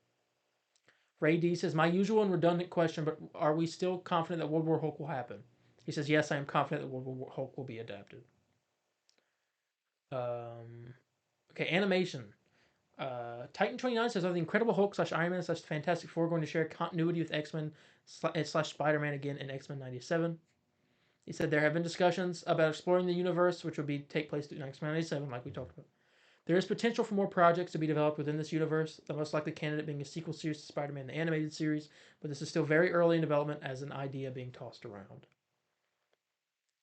Ray D says, my usual and redundant question, but are we still confident that World War Hulk will happen? He says, yes, I am confident that World War Hulk will be adapted. Okay, animation. Titan29 says, are the Incredible Hulk / Iron Man / Fantastic Four going to share continuity with X-Men / Spider-Man again in X-Men 97? He said there have been discussions about exploring the universe, which would take place in X-Men 97, like we talked about. There is potential for more projects to be developed within this universe, the most likely candidate being a sequel series to Spider-Man the Animated Series, but this is still very early in development as an idea being tossed around.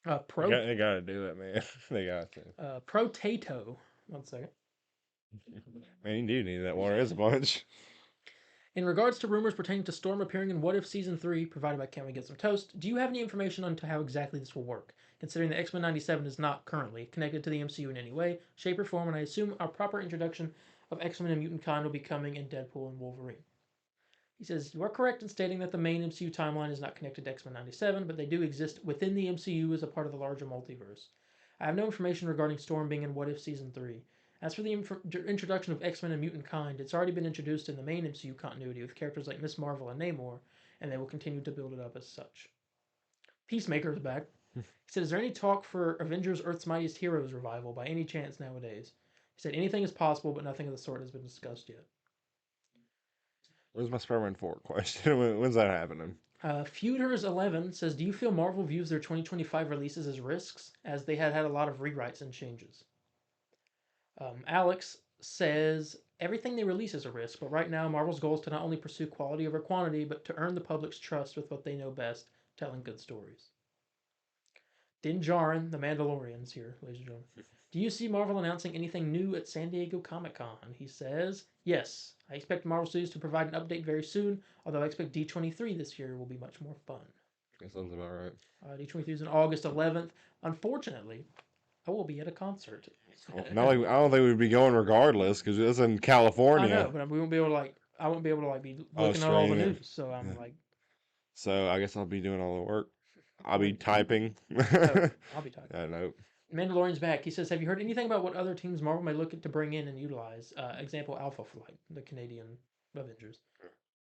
They gotta do it, man. They got to. Protato. 1 second. Man, you do need that water. It's a bunch. In regards to rumors pertaining to Storm appearing in What If Season 3, provided by Can We Get Some Toast, do you have any information on how exactly this will work? Considering that X-Men 97 is not currently connected to the MCU in any way, shape, or form, and I assume our proper introduction of X-Men and Mutant Kind will be coming in Deadpool and Wolverine. He says, you are correct in stating that the main MCU timeline is not connected to X-Men 97, but they do exist within the MCU as a part of the larger multiverse. I have no information regarding Storm being in What If Season 3. As for the introduction of X-Men and Mutant Kind, it's already been introduced in the main MCU continuity with characters like Miss Marvel and Namor, and they will continue to build it up as such. Peacemaker is back. He said, is there any talk for Avengers Earth's Mightiest Heroes revival by any chance nowadays? He said, anything is possible, but nothing of the sort has been discussed yet. Where's my Spider-Man 4 question? When's that happening? Feuders11 says, do you feel Marvel views their 2025 releases as risks, as they had a lot of rewrites and changes? Alex says, everything they release is a risk, but right now Marvel's goal is to not only pursue quality over quantity, but to earn the public's trust with what they know best, telling good stories. Din Djarin, the Mandalorian's here, ladies and gentlemen. Do you see Marvel announcing anything new at San Diego Comic Con? He says, yes. I expect Marvel Studios to provide an update very soon, although I expect D23 this year will be much more fun. That sounds about right. D23 is on August 11th. Unfortunately, I will be at a concert. Not like I don't think we'd be going regardless because it's in I California. know, but we won't be able to I won't be able to be Oh, looking at all the stream it. news. So I'm Yeah. like, So I guess I'll be doing all the work. I'll be Right. typing. oh, I'll be talking. I know. Mandalorian's back. He says, have you heard anything about what other teams Marvel may look to bring in and utilize? Example, Alpha Flight, the Canadian Avengers.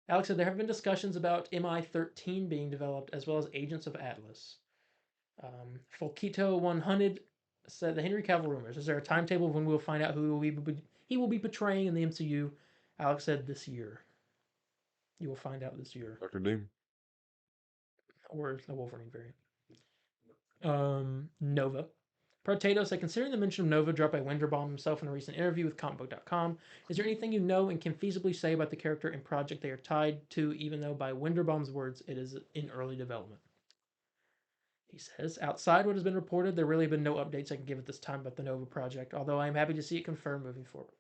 Alex said there have been discussions about MI-13 being developed as well as Agents of Atlas. Folkito 100 said the Henry Cavill rumors. Is there a timetable when we'll find out who he will be portraying in the MCU? Alex said this year. You will find out this year. Dr. Doom. Or the Wolverine variant. Nova. Potato said, considering the mention of Nova dropped by Winterbaum himself in a recent interview with comicbook.com, is there anything you know and can feasibly say about the character and project they are tied to, even though by Winterbaum's words it is in early development? He says, outside what has been reported, there really have been no updates I can give at this time about the Nova project, although I am happy to see it confirmed moving forward.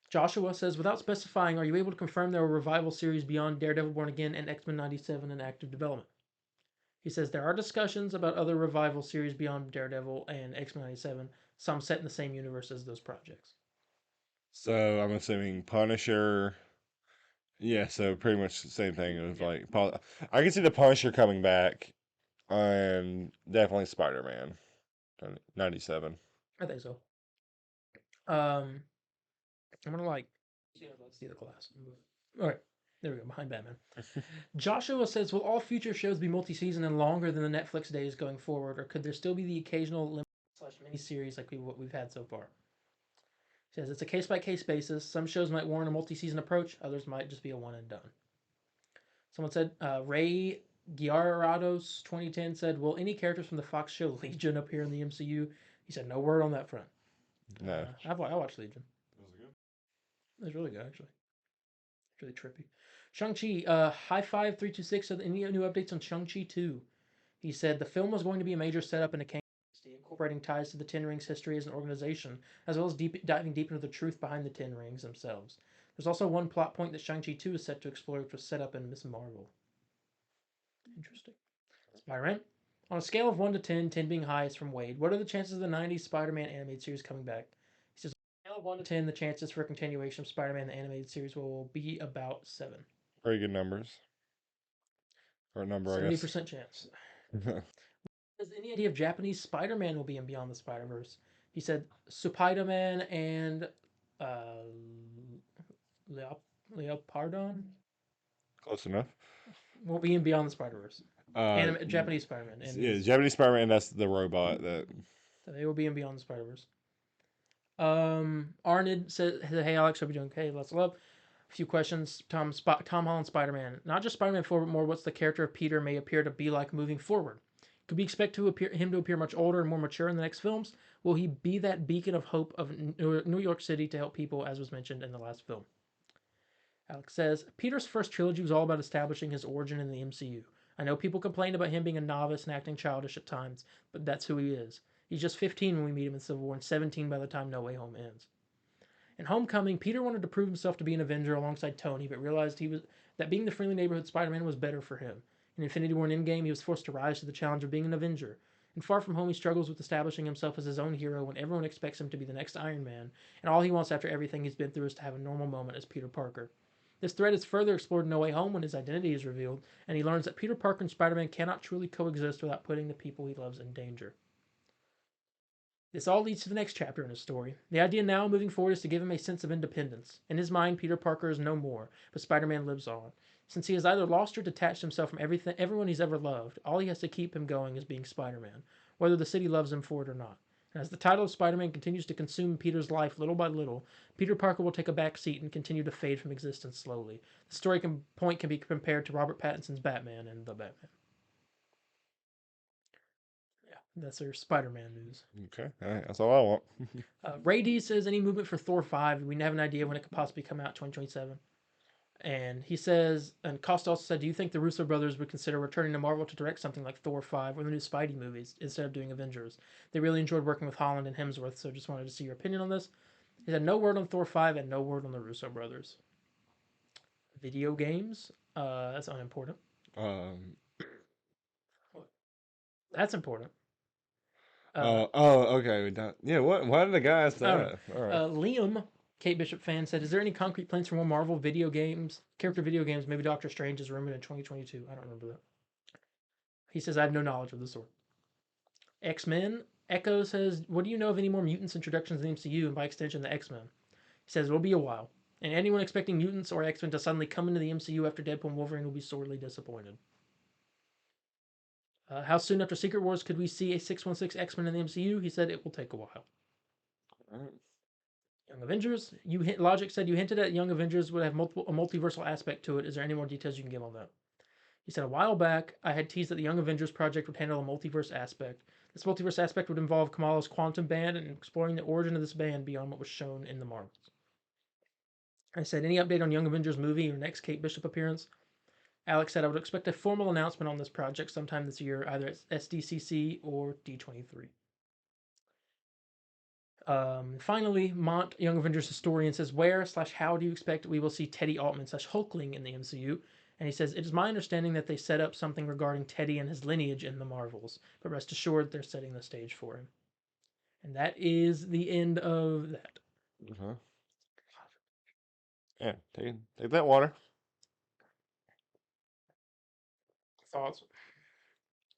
Joshua says, without specifying, are you able to confirm there are revival series beyond Daredevil Born Again and X-Men 97 in active development? He says there are discussions about other revival series beyond Daredevil and X-Men 97, some set in the same universe as those projects. So I'm assuming Punisher. Yeah, so pretty much the same thing. It was like I can see the Punisher coming back, and definitely Spider-Man, 97. I think so. I'm gonna let's see the class. All right, there we go. Behind Batman. Joshua says, will all future shows be multi-season and longer than the Netflix days going forward, or could there still be the occasional mini-series like what we've had so far? He says it's a case-by-case basis. Some shows might warrant a multi-season approach. Others might just be a one and done. Someone said, Ray Giarados 2010 said, will any characters from the Fox show Legion appear in the MCU? He said, no word on that front. No. I watched Legion. Was it good? It was really good, actually. It's really trippy. Shang-Chi, High Five 326 said, any new updates on Shang-Chi 2? He said, the film was going to be a major setup in a incorporating ties to the Ten Rings history as an organization, as well as diving deep into the truth behind the Ten Rings themselves. There's also one plot point that Shang-Chi 2 is set to explore, which was set up in Miss Marvel. Interesting. Spider-Man. On a scale of 1 to 10, 10 being highest from Wade, what are the chances of the 90s Spider-Man animated series coming back? He says, on a scale of 1 to 10, the chances for a continuation of Spider-Man the animated series will be about 7. Very good numbers. Or number, I guess. 70% chance. Has any idea if Japanese Spider-Man will be in Beyond the Spider-Verse? He said Spider-Man and Leopardon Close enough. will be in Beyond the Spider-Verse. Japanese Spider-Man. Yeah, Japanese Spider-Man, that's the robot that... So they will be in Beyond the Spider-Verse. Arnid said, hey Alex, hope you're doing okay. Lots of love. A few questions. Tom Holland Spider-Man. Not just Spider-Man 4, but more what's the character of Peter may appear to be like moving forward. Could we expect him to appear much older and more mature in the next films? Will he be that beacon of hope of New York City to help people, as was mentioned in the last film? Alex says, Peter's first trilogy was all about establishing his origin in the MCU. I know people complained about him being a novice and acting childish at times, but that's who he is. He's just 15 when we meet him in Civil War and 17 by the time No Way Home ends. In Homecoming, Peter wanted to prove himself to be an Avenger alongside Tony, but realized that being the friendly neighborhood Spider-Man was better for him. In Infinity War and Endgame, he was forced to rise to the challenge of being an Avenger. In Far From Home, he struggles with establishing himself as his own hero when everyone expects him to be the next Iron Man, and all he wants after everything he's been through is to have a normal moment as Peter Parker. This thread is further explored in No Way Home when his identity is revealed, and he learns that Peter Parker and Spider-Man cannot truly coexist without putting the people he loves in danger. This all leads to the next chapter in his story. The idea now, moving forward, is to give him a sense of independence. In his mind, Peter Parker is no more, but Spider-Man lives on. Since he has either lost or detached himself from everyone he's ever loved, all he has to keep him going is being Spider-Man, whether the city loves him for it or not. And as the title of Spider-Man continues to consume Peter's life little by little, Peter Parker will take a back seat and continue to fade from existence slowly. The story point can be compared to Robert Pattinson's Batman and The Batman. That's our Spider-Man news. Okay, all right, that's all I want. Ray D says, any movement for Thor 5? We have an idea when it could possibly come out, 2027. And he says, and Costa also said, do you think the Russo brothers would consider returning to Marvel to direct something like Thor 5 or the new Spidey movies instead of doing Avengers? They really enjoyed working with Holland and Hemsworth, so just wanted to see your opinion on this. He said, no word on Thor 5 and no word on the Russo brothers. Video games, that's unimportant. Um. That's important. Okay. Yeah. What? Why did the guy ask I don't that? All right. know. Liam, Kate Bishop fan, said, is there any concrete plans for more Marvel video games, character video games? Maybe Doctor Strange is rumored in 2022. I don't remember that. He says, I have no knowledge of the sort. X-Men. Echo says, what do you know of any more mutants introductions in the MCU and by extension the X-Men? He says, it'll be a while. And anyone expecting mutants or X-Men to suddenly come into the MCU after Deadpool and Wolverine will be sorely disappointed. How soon after Secret Wars could we see a 616 X-Men in the MCU? He said it will take a while. All right. Young Avengers. Logic said you hinted at Young Avengers would have a multiversal aspect to it. Is there any more details you can give on that? He said a while back I had teased that the Young Avengers project would handle a multiverse aspect. This multiverse aspect would involve Kamala's quantum band and exploring the origin of this band beyond what was shown in the Marvels. I said any update on Young Avengers movie or next Kate Bishop appearance? Alex said I would expect a formal announcement on this project sometime this year, either at SDCC or D23. Finally, Mont, Young Avengers historian, says, where/how do you expect we will see Teddy Altman/Hulkling in the MCU? And he says, it is my understanding that they set up something regarding Teddy and his lineage in the Marvels, but rest assured they're setting the stage for him. And that is the end of that. Uh-huh. Yeah. Take that water. Thoughts?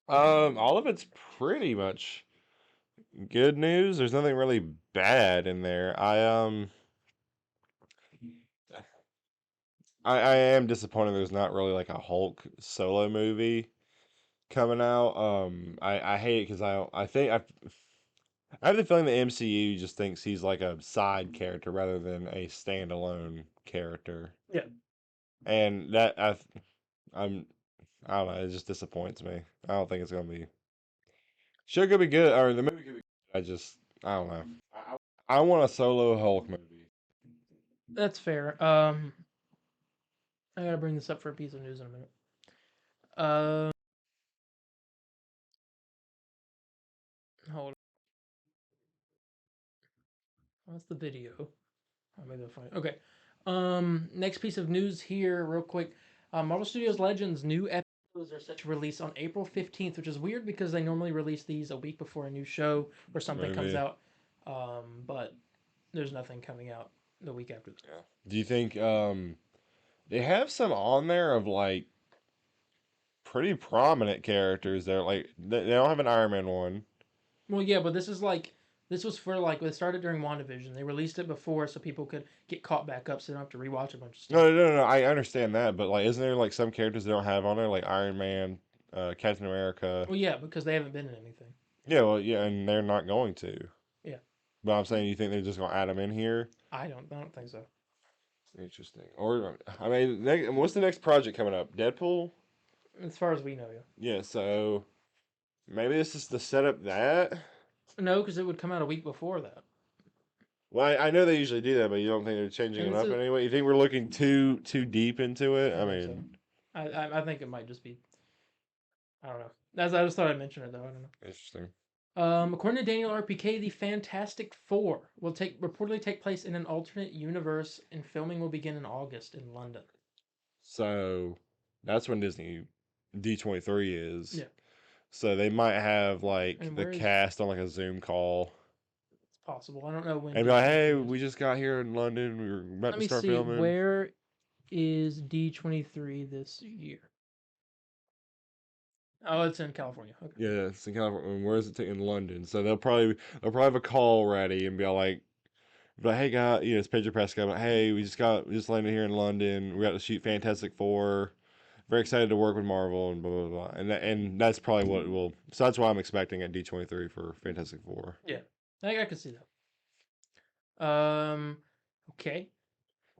All of it's pretty much good news. There's nothing really bad in there. I am disappointed there's not really like a Hulk solo movie coming out. I hate it because I have the feeling the MCU just thinks he's like a side character rather than a standalone character, Yeah. and I'm I don't know. It just disappoints me. I don't think it's gonna be. Sure, could be good, or the movie could be. I don't know. I want a solo Hulk movie. That's fair. I gotta bring this up for a piece of news in a minute. Hold on. What's the video? Oh, maybe I'll find it. Okay. Next piece of news here, real quick. Marvel Studios Legends new episodes are set to release on April 15th, which is weird because they normally release these a week before a new show or something comes Movie. out. But there's nothing coming out the week after that. Yeah. Do you think they have some on there of like pretty prominent characters there? Like they don't have an Iron Man one. Well, yeah, but this was for like it started during WandaVision. They released it before so people could get caught back up, so they don't have to rewatch a bunch of stuff. No. I understand that, but like, isn't there like some characters they don't have on there, like Iron Man, Captain America? Well, yeah, because they haven't been in anything. Yeah, well, yeah, and they're not going to. Yeah, But I'm saying, you think they're just gonna add them in here? I don't think so. Interesting. Or I mean, what's the next project coming up? Deadpool? As far as we know, yeah. Yeah. So maybe this is to set up that. No, because it would come out a week before that. Well, I know they usually do that, but you don't think they're changing And it this up is, in any way? You think we're looking too deep into it? I I don't think so. mean, I think it might just be. I don't know. I just thought I'd mention it though. I don't know. interesting. According to Daniel RPK, the Fantastic Four will reportedly take place in an alternate universe, and filming will begin in August in London. So that's when Disney D23 is. Yeah, So they might have like and the where is cast on like a Zoom call it's possible? I don't know when and be like, "Hey, D23 is. we just got here in London. We were about Let to me start see. filming." Where is D23 this year? Oh, it's in California. Okay. Yeah, it's in California. And where is it in London? So they'll probably have a call ready and be all like, "Hey guys, it's Pedro Pascal. But hey, we just landed here in London. We got to shoot Fantastic Four. Very excited to work with Marvel and blah blah blah." And that's probably what it will. So that's why I'm expecting at D23 for Fantastic Four. Yeah, I could see that. Okay.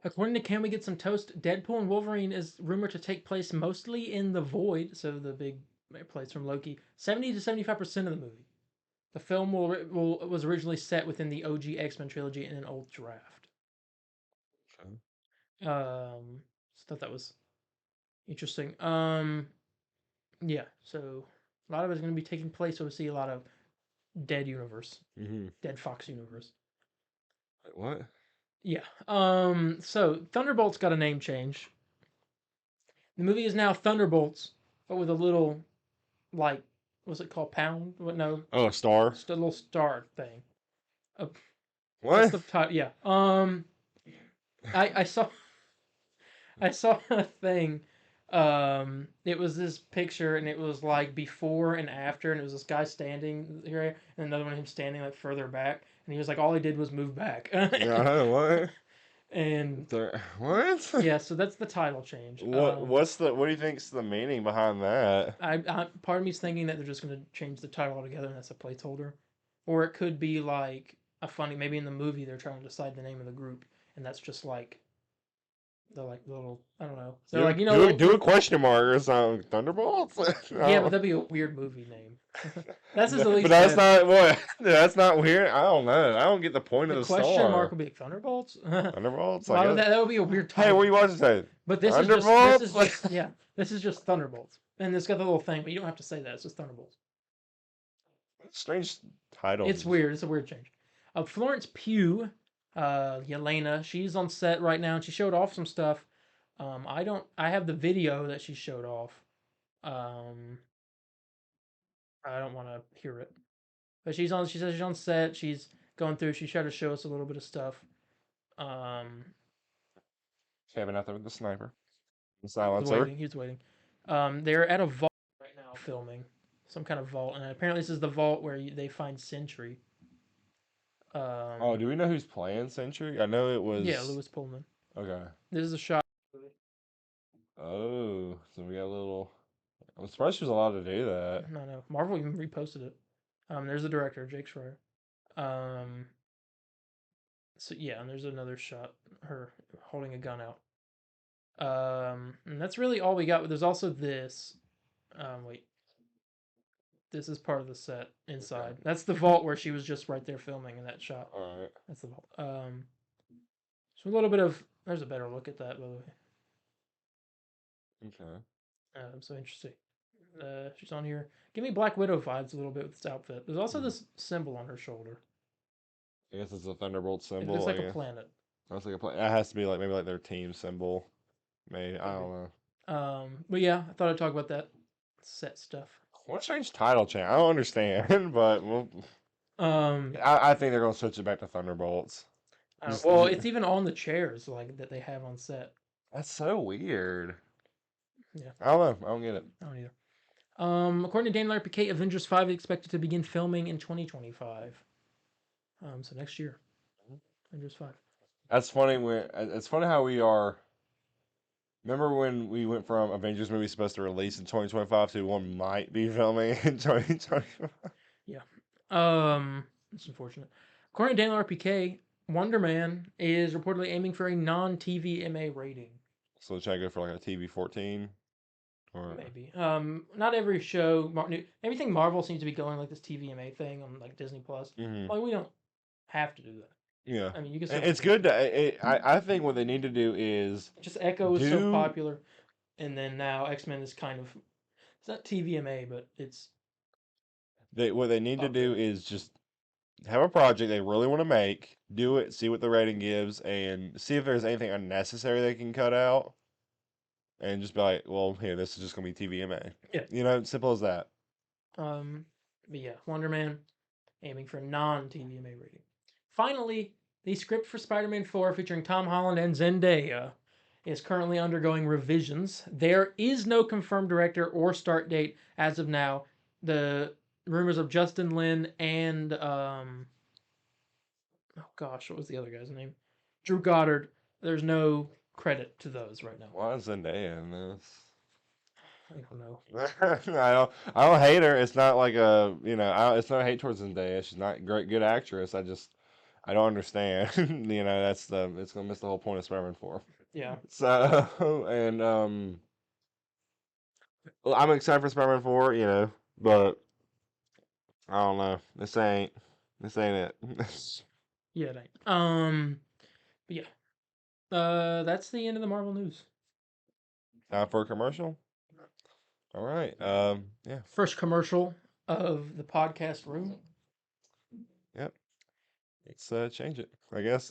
According to Can We Get Some Toast, Deadpool and Wolverine is rumored to take place mostly in the Void, so the big place from Loki. 70 to 75% of the movie. The film was originally set within the OG X-Men trilogy in an old draft. Okay. Um, thought that was interesting. Yeah, so a lot of it's going to be taking place. So we see a lot of dead universe, dead Fox universe. Wait, what? Yeah. So Thunderbolts got a name change. The movie is now Thunderbolts, but with a little, like, what's it called? Pound? What? No, Oh, a star. just a little star thing. Uh, that's What? the title. Yeah. I saw I saw a thing. It was this picture, and it was like before and after, and it was this guy standing here, and another one of him standing like further back, and he was like, all he did was move back. Yeah, what? And What? yeah, so that's the title change. What do you think's the meaning behind that? Part of me's thinking that they're just going to change the title altogether, and that's a placeholder, or it could be like a funny. Maybe in the movie they're trying to decide the name of the group, and that's just like they're like little. I don't know. They're like Do a question mark or something. Thunderbolts? Yeah, but that'd be a weird movie name. That's his at least. But that's not what. That's not weird. I don't know. I don't get the point The of the question star. mark would be like Thunderbolts. Thunderbolts. Why I would guess. that would be a weird Hey, title. what are you watching today? But this Thunderbolts? is just yeah. This is just Thunderbolts, and it's got the little thing, but you don't have to say that. It's just Thunderbolts. Strange title. It's weird. It's a weird change. Florence Pugh, Yelena, she's on set right now, and she showed off some stuff. I have the video that she showed off. I don't want to hear it, but she's on. She says she's on set. She's going through. She tried to show us a little bit of stuff. Kevin out there with the sniper. The He's silencer. waiting. He's waiting. They're at a vault right now filming some kind of vault, and apparently this is the vault where they find Sentry. Oh, do we know who's playing Sentry? I know it was. Yeah, Lewis Pullman. Okay. This is a shot. Oh, so we got a little. I'm surprised she was allowed to do that. No. Marvel even reposted it. There's the director, Jake Schreier. So yeah, and there's another shot, her holding a gun out. And that's really all we got. There's also this. Wait. This is part of the set inside. Okay. That's the vault where she was just right there filming in that shot. All right. That's the vault. So a little bit of. There's a better look at that, by the way. Okay. So interesting. She's on here. Give me Black Widow vibes a little bit with this outfit. There's also this symbol on her shoulder. I guess it's a Thunderbolt symbol. It looks like a planet. Looks like a planet. It has to be like maybe like their team symbol. Maybe I don't know. But yeah, I thought I'd talk about that set stuff. What strange title change? I don't understand, but well, I think they're gonna switch it back to Thunderbolts. Well, it's even on the chairs like that they have on set. That's so weird. Yeah. I don't know. I don't get it. I don't either. According to Daniel RPK, Avengers 5 is expected to begin filming in 2025. So next year. Avengers 5. That's funny. It's funny how we are. Remember when we went from Avengers movie supposed to release in 2025 to one might be filming in 2025? Yeah. It's unfortunate. According to Daniel RPK, Wonder Man is reportedly aiming for a non-TVMA rating. So should I go for like a TV 14? Or maybe. Not every show. Everything Marvel seems to be going like this TVMA thing on like Disney Plus. Mm-hmm. Like we don't have to do that. Yeah. I mean, you can. It's good to. I think what they need to do is just Echo is so popular, and then now X-Men is kind of. It's not TVMA, but it's. What they need to do is just have a project they really want to make, do it, see what the rating gives, and see if there's anything unnecessary they can cut out. And just be like, well, here, this is just gonna be TVMA. Yeah. You know, simple as that. But yeah, Wonder Man aiming for non-TVMA rating. Finally, the script for Spider-Man 4 featuring Tom Holland and Zendaya is currently undergoing revisions. There is no confirmed director or start date as of now. The rumors of Justin Lin and oh gosh, what was the other guy's name? Drew Goddard. There's no credit to those right now. Why is Zendaya in this? I don't know. I don't hate her. It's not like it's not hate towards Zendaya. She's not a good actress. I don't understand. It's gonna miss the whole point of Spider-Man 4. Yeah. So and well, I'm excited for Spider-Man 4, but I don't know. This ain't it. Yeah, it ain't. But yeah. That's the end of the Marvel news. Time for a commercial. All right. Yeah. First commercial of the podcast room. Yep. Let's change it. I guess.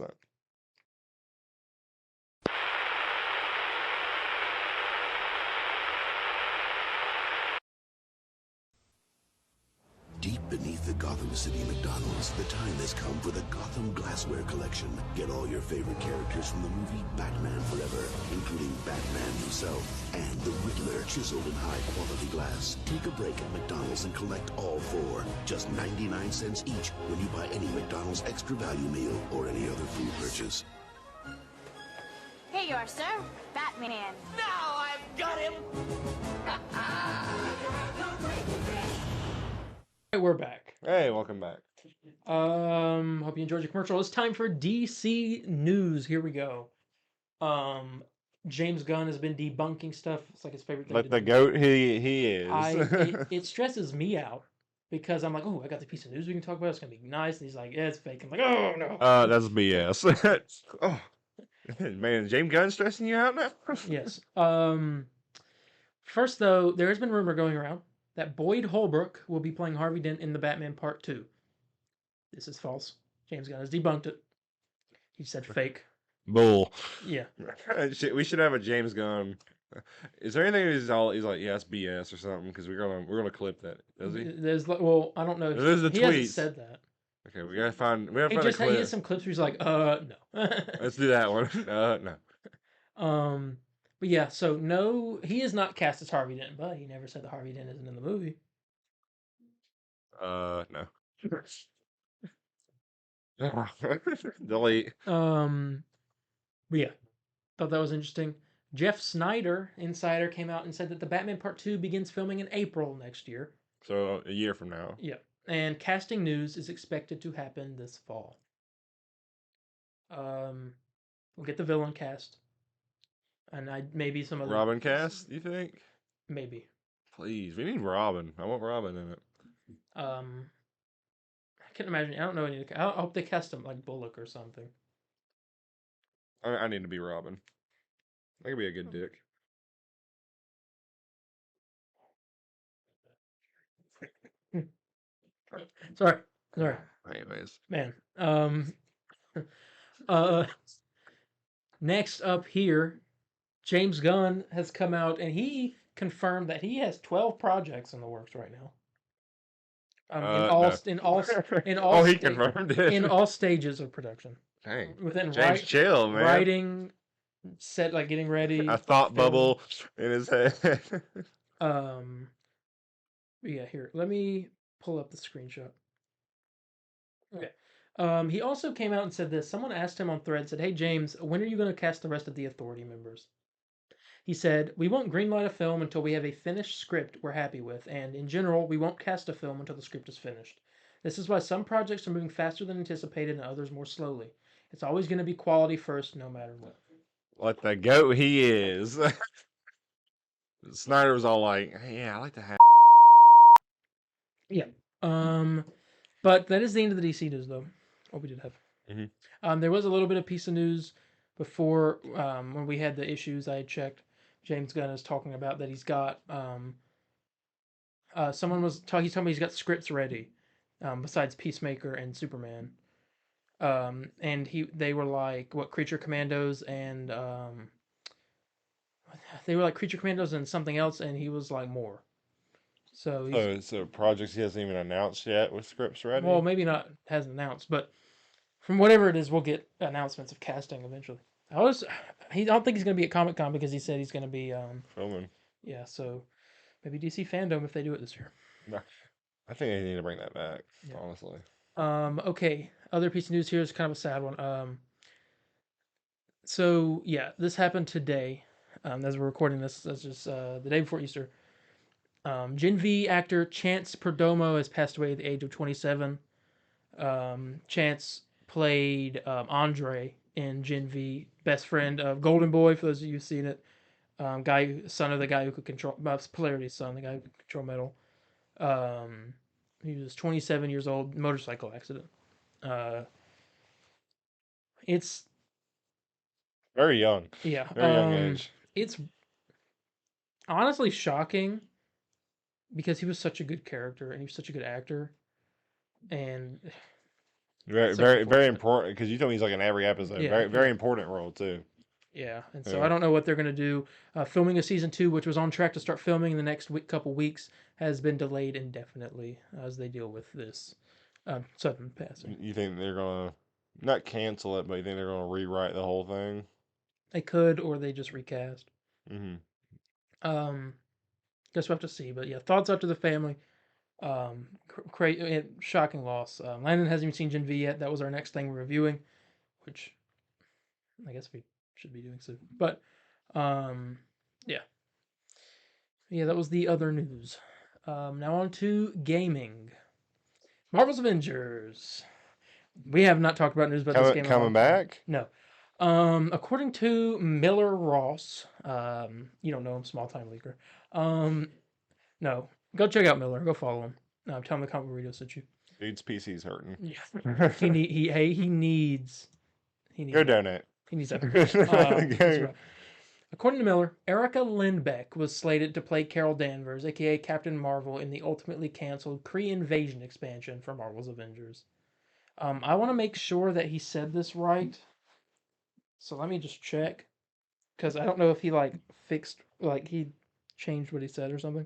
Deep beneath the Gotham City McDonald's, the time has come for the Gotham Glassware Collection. Get all your favorite characters from the movie Batman Forever, including Batman himself and the Riddler, chiseled in high-quality glass. Take a break at McDonald's and collect all four. Just 99 cents each when you buy any McDonald's Extra Value meal or any other food purchase. Here you are, sir. Batman. Now I've got him! Hey, we're back. Hey, welcome back. Hope you enjoyed your commercial. It's time for DC news. Here we go. James Gunn has been debunking stuff. It's like his favorite thing. Let the goat he is. It stresses me out because I'm like, oh, I got the piece of news we can talk about. It's gonna be nice. And he's like, yeah, it's fake. I'm like, oh no. That's BS. Oh man, James Gunn stressing you out now? Yes. First though, there has been rumor going around that Boyd Holbrook will be playing Harvey Dent in the Batman Part 2. This is false. James Gunn has debunked it. He said fake. Bull. Yeah. We should have a James Gunn. Is there anything he's like, yeah, it's BS or something? Because we're gonna clip that. Does he? Well, I don't know. There's the he tweet. hasn't said that. Okay, we gotta find a He clip. has some clips where he's like, no. Let's do that one. No. But yeah, so no, he is not cast as Harvey Dent, but he never said that Harvey Dent isn't in the movie. No. Delete. But yeah, thought that was interesting. Jeff Snyder, Insider, came out and said that the Batman Part 2 begins filming in April next year. So a year from now. Yeah, and casting news is expected to happen this fall. We'll get the villain cast. And maybe some other Robin cast, you think? Maybe. Please, we need Robin. I want Robin in it. I can't imagine. I don't know any. I hope they cast him like Bullock or something. I need to be Robin. That could be a good dick. Sorry. Anyways, man. Next up here, James Gunn has come out and he confirmed that he has 12 projects in the works right now. No. He confirmed it. In all stages of production. Dang. Within James, chill, man. Writing, set, like getting ready. A thought bubble in his head. Yeah, here. Let me pull up the screenshot. Okay. He also came out and said this. Someone asked him on Thread, said, "Hey James, when are you going to cast the rest of the Authority members?" He said, "We won't greenlight a film until we have a finished script we're happy with, and in general, we won't cast a film until the script is finished. This is why some projects are moving faster than anticipated and others more slowly. It's always going to be quality first, no matter what." What the goat he is. Snyder was all like, hey, yeah, I like to have. Yeah. But that is the end of the DC news, though. What we did have. Mm-hmm. There was a little bit of piece of news before when we had the issues. I had checked. James Gunn is talking about that he's got. Someone was talking. He's talking about he's got scripts ready, besides Peacemaker and Superman. And they were like what Creature Commandos and they were like Creature Commandos and something else, and he was like more. So Projects he hasn't even announced yet with scripts ready. Well, maybe not hasn't announced, but from whatever it is, we'll get announcements of casting eventually. I don't think he's gonna be at Comic-Con because he said he's gonna be filming. Yeah, so maybe DC Fandom if they do it this year. No, I think they need to bring that back. Yeah. Honestly. Okay. Other piece of news here is kind of a sad one. So yeah, this happened today. As we're recording this, that's just the day before Easter. Gen V actor Chance Perdomo has passed away at the age of 27. Chance played Andre in Gen V, best friend of Golden Boy, for those of you who've seen it. Son of the guy who could control, Polarity's son, the guy who could control metal. He was 27 years old, motorcycle accident. It's very young. Yeah. Very young age. honestly shocking because he was such a good character and he was such a good actor. And Very, so very, very unfortunate. important because you told me he's like in every episode. Yeah, Very, very yeah. important role too. Yeah, and so Yeah. I don't know what they're going to do. Filming of season 2, which was on track to start filming in the next couple weeks, has been delayed indefinitely as they deal with this sudden passing. You think they're gonna not cancel it, but you think they're gonna rewrite the whole thing? They could, or they just recast. Mm-hmm. Guess we'll have to see. But yeah, thoughts out to the family. Shocking loss. Landon hasn't even seen Gen V yet. That was our next thing we're reviewing, which I guess we should be doing soon. But yeah. Yeah, that was the other news. Now on to gaming. Marvel's Avengers. We have not talked about news about this game in a long Coming time. back? No. According to Miller Ross, you don't know him, small time leaker. No, go check out Miller. Go follow him. Tell him the Comic Book Burrito sent you. Dude's PC's hurting. Yeah, he needs Go donate. He needs that. Go. Right. According to Miller, Erica Lindbeck was slated to play Carol Danvers, aka Captain Marvel, in the ultimately canceled Kree Invasion expansion for Marvel's Avengers. I want to make sure that he said this right, so let me just check, because I don't know if he he changed what he said or something.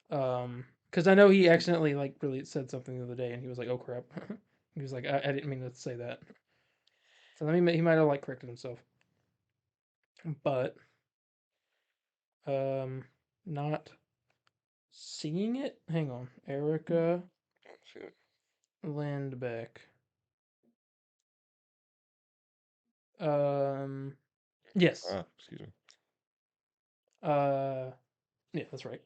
Because I know he accidentally really said something the other day, and he was like, "Oh crap," he was like, "I didn't mean to say that." So he might have corrected himself, but not seeing it. Hang on, Erica Lindbeck. Yes. Excuse me. Yeah, that's right.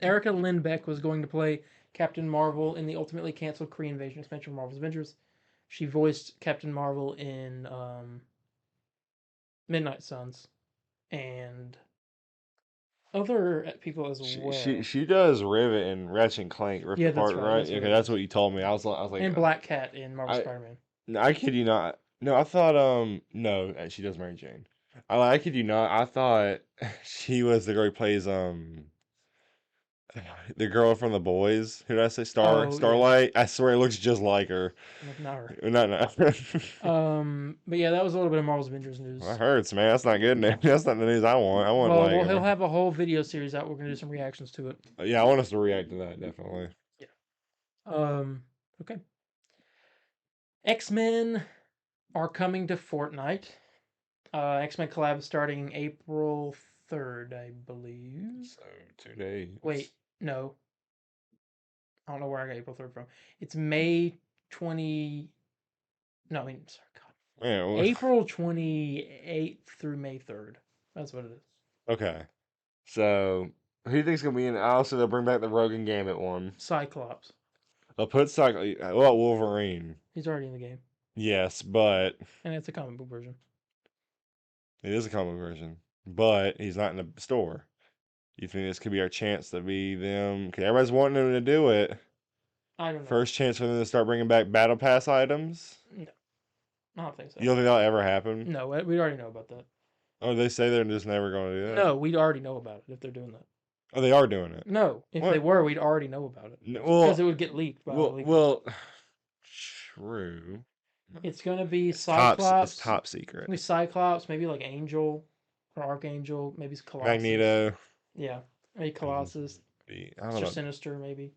Erica Lindbeck was going to play Captain Marvel in the ultimately canceled Kree Invasion expansion of Marvel's Avengers. She voiced Captain Marvel in Midnight Suns and other people as well. She does Rivet and Ratchet and Clank rip Yeah, apart, that's right. right? That's Okay, what it that's is. what you told me. I was like, And Black Cat in Marvel I- Spider-Man. no, I kid you not. No, I thought no, she does Mary Jane. I kid you not. I thought she was the girl who plays the girl from The Boys. Who did I say? Oh, yeah. Starlight. I swear it looks just like her. Not her. No. But yeah, that was a little bit of Marvel's Avengers news. That hurts, man. That's not good news. That's not the news I want. I want Well, he'll have a whole video series out. We're gonna do some reactions to it. Yeah, I want us to react to that definitely. Yeah. Okay. X-Men are coming to Fortnite. X-Men collab starting April 3rd, I believe. So 2 days. Wait, no. I don't know where I got April 3rd from. It's May 20. No, I mean, sorry, God. Yeah, well, April 28th through May 3rd. That's what it is. okay. So who do you think's gonna be in? Also, they'll bring back the Rogue and Gambit one. Cyclops. They'll put well, Wolverine. He's already in the game. Yes, but And it's a comic book version. it is a comic version. But he's not in the store. You think this could be our chance to be them? Because everybody's wanting them to do it. I don't know. First chance for them to start bringing back Battle Pass items? No. I don't think so. You don't think that'll ever happen? No, we already know about that. Oh, they say they're just never going to do that? No, we'd already know about it if they're doing that. Oh, they are doing it? No, if What? they were, we'd already know about it. Well, because it would get leaked by all the leakers. well, true. It's going to be It's Cyclops. top secret. It's going to be Cyclops, maybe like Angel or Archangel, maybe it's Colossus. Magneto. Yeah, maybe Colossus. I don't know. Mr. Sinister, maybe.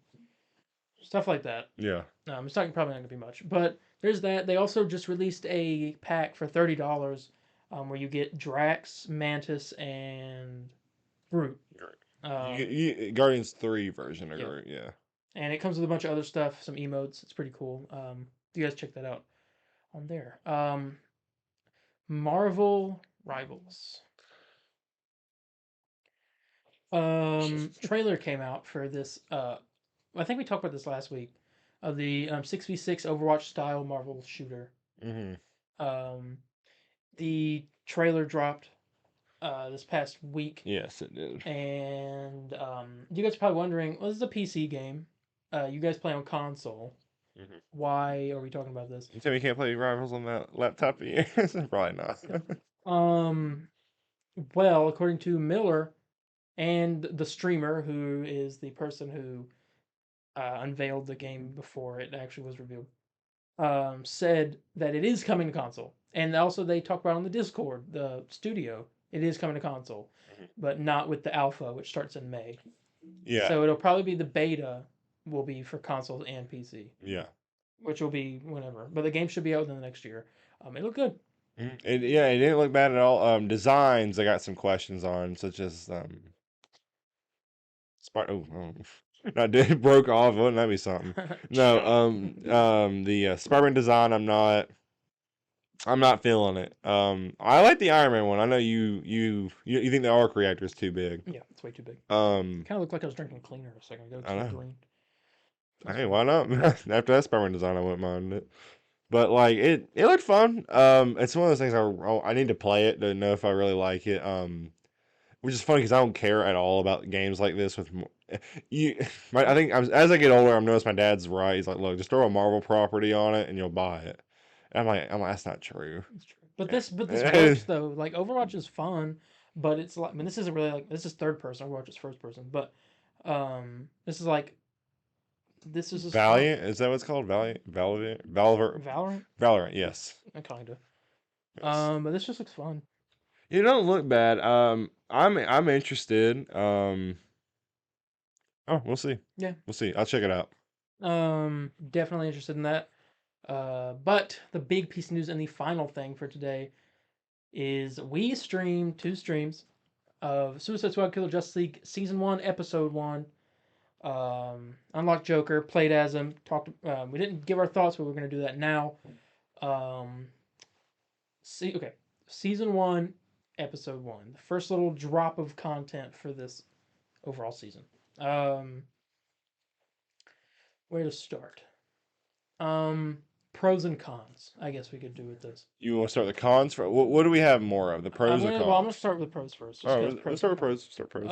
Stuff like that. Yeah. It's probably not going to be much. But there's that. They also just released a pack for $30 where you get Drax, Mantis, and Groot. Guardians 3 version of yeah. Groot, yeah. And it comes with a bunch of other stuff, some emotes. It's pretty cool. You guys check that out on there. Marvel Rivals. Trailer came out for this. I think we talked about this last week. Of the 6v6 Overwatch style Marvel shooter. Mm-hmm. The trailer dropped this past week. Yes, it did. And you guys are probably wondering, well, this is a PC game. You guys play on console. Mm-hmm. Why are we talking about this? You tell me you can't play Rivals on that laptop? Probably not. Well, according to Miller, and the streamer, who is the person who unveiled the game before it actually was revealed, said that it is coming to console. And also, they talk about on the Discord, the studio, it is coming to console, but not with the alpha, which starts in May. Yeah. So it'll probably be the beta will be for consoles and PC, Yeah. which will be whenever. But the game should be out within the next year. It looked good. It didn't look bad at all. Designs I got some questions on, such as no, it broke off. Wouldn't that be something? No, the Spider-Man design I'm not feeling it. I like the Iron Man one. I know you think the arc reactor is too big. Yeah, it's way too big. Um, Kind of looked like I was drinking cleaner a second ago. I Too know. green. Hey, why not? After that Spider-Man design, I wouldn't mind it. But like it looked fun. It's one of those things I need to play it to know if I really like it. Which is funny because I don't care at all about games like this. I think as I get older, I've noticed my dad's right. He's like, look, just throw a Marvel property on it and you'll buy it. And I'm like, that's not true. It's true. But this works though. Like Overwatch is fun, but it's like, I mean, this isn't really like, this is third person. Overwatch is first person, but this is like, this is just Valiant, is that what it's called? Valorant, Valorant. yes. Kinda. Yes. But this just looks fun. It don't look bad. I'm interested. We'll see. Yeah. We'll see. I'll check it out. Definitely interested in that. But the big piece of news and the final thing for today is we streamed 2 streams of Suicide Squad Killer Justice League Season 1, Episode 1. Unlocked Joker, played as him, talked. We didn't give our thoughts, but we're going to do that now. Season 1, Episode 1. The first little drop of content for this overall season. Where to start? Pros and cons, I guess we could do with this. You want to start with the cons for what do we have more of? The pros or cons? Well, I'm gonna start with the pros first. All right, let's start with pros. Start pros.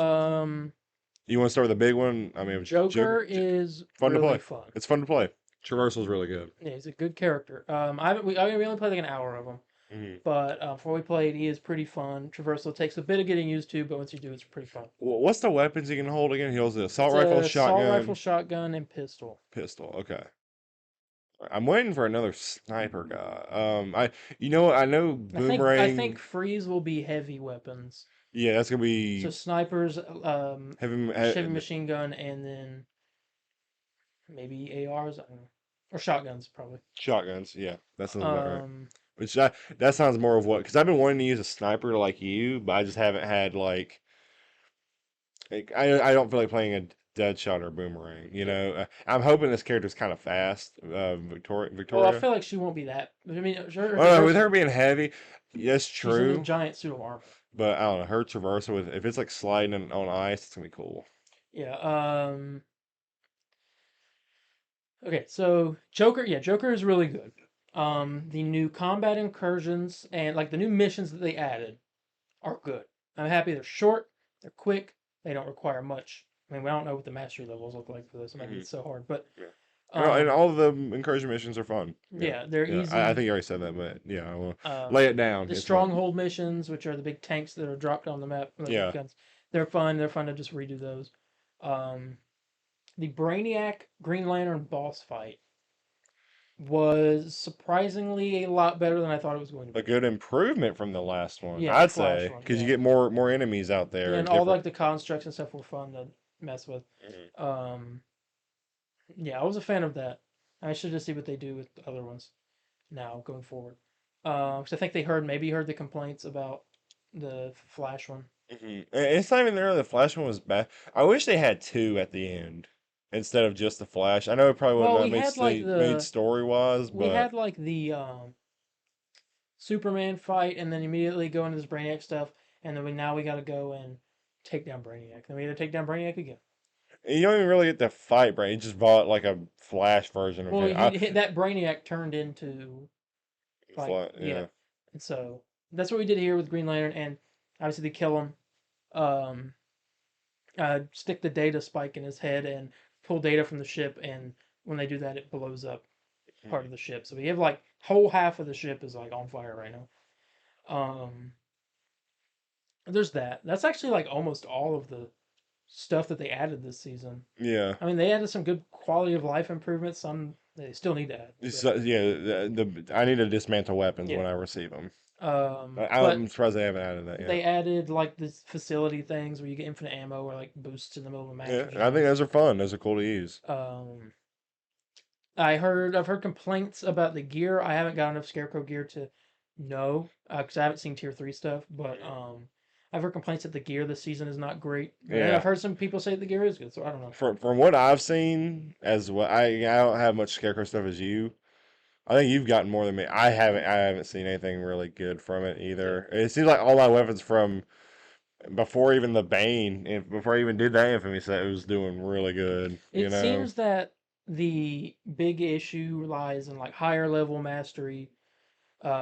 You want to start with the big one? I mean, Joker is fun really to play. fun. It's fun to play. Traversal's really good. Yeah, he's a good character. We only played like an hour of him, but before we played, he is pretty fun. Traversal takes a bit of getting used to, but once you do, it's pretty fun. What's the weapons he can hold again? He holds the assault rifle, shotgun, and pistol. Pistol. Okay. I'm waiting for another sniper guy. I know Boomerang. I think Freeze will be heavy weapons. Yeah, that's gonna be so snipers, heavy machine gun, and then maybe ARs, I don't know. Or shotguns, probably. Shotguns, yeah, that sounds about right. Which that sounds more of what, because I've been wanting to use a sniper like you, but I just haven't had like I don't feel like playing a Deadshot or Boomerang. You know, I'm hoping this character's kind of fast. Victoria. Well, I feel like she won't be that. I mean, with her being heavy, yes, true. She's in a giant suit of armor. But I don't know, her traversal with if it's like sliding on ice, it's gonna be cool. Yeah. Okay, so Joker is really good. The new combat incursions and like the new missions that they added are good. I'm happy they're short, they're quick, they don't require much. I mean, we don't know what the mastery levels look like for this. It might be so hard, but and all of the encouragement missions are fun. Yeah, they're easy. I think you already said that, but yeah, I will lay it down. The stronghold missions, which are the big tanks that are dropped on the map, like guns, they're fun. They're fun to just redo those. The Brainiac Green Lantern boss fight was surprisingly a lot better than I thought it was going to be. A good improvement from the last one, yeah, I'd say, because you get more enemies out there, and all like the constructs and stuff were fun to mess with. Yeah, I was a fan of that. I should just see what they do with the other ones now going forward. Because I think maybe heard the complaints about the Flash one. It's not even there. The Flash one was bad. I wish they had 2 at the end instead of just the Flash. I know it probably wouldn't have made story wise, but we had like the Superman fight, and then immediately go into this Brainiac stuff, and then we got to go and take down Brainiac. Then we got to take down Brainiac again. You don't even really get to fight Brainiac. You just bought like a Flash version of him. That Brainiac turned into yeah. And so that's what we did here with Green Lantern, and obviously they kill him. Stick the data spike in his head and pull data from the ship, and when they do that, it blows up part of the ship. So we have like whole half of the ship is like on fire right now. There's that. That's actually like almost all of the stuff that they added this season. Yeah. I mean, they added some good quality of life improvements. Some they still need to add. I need to dismantle weapons Yeah. when I receive them. But I'm surprised they haven't added that yet. they added like this facility things where you get infinite ammo or like boosts in the middle of a match. Yeah, which is I think nice. those are fun. Those are cool to use. I've heard complaints about the gear. I haven't got enough Scarecrow gear to know because I haven't seen Tier 3 stuff. But I've heard complaints that the gear this season is not great. And Yeah. I've heard some people say the gear is good, so I don't know. From what I've seen, as well, I don't have much Scarecrow stuff as you. I think you've gotten more than me. I haven't seen anything really good from it either. It seems like all my weapons from before even the Bane, and before I even did that Infamy set, it was doing really good. It seems that the big issue lies in like higher level mastery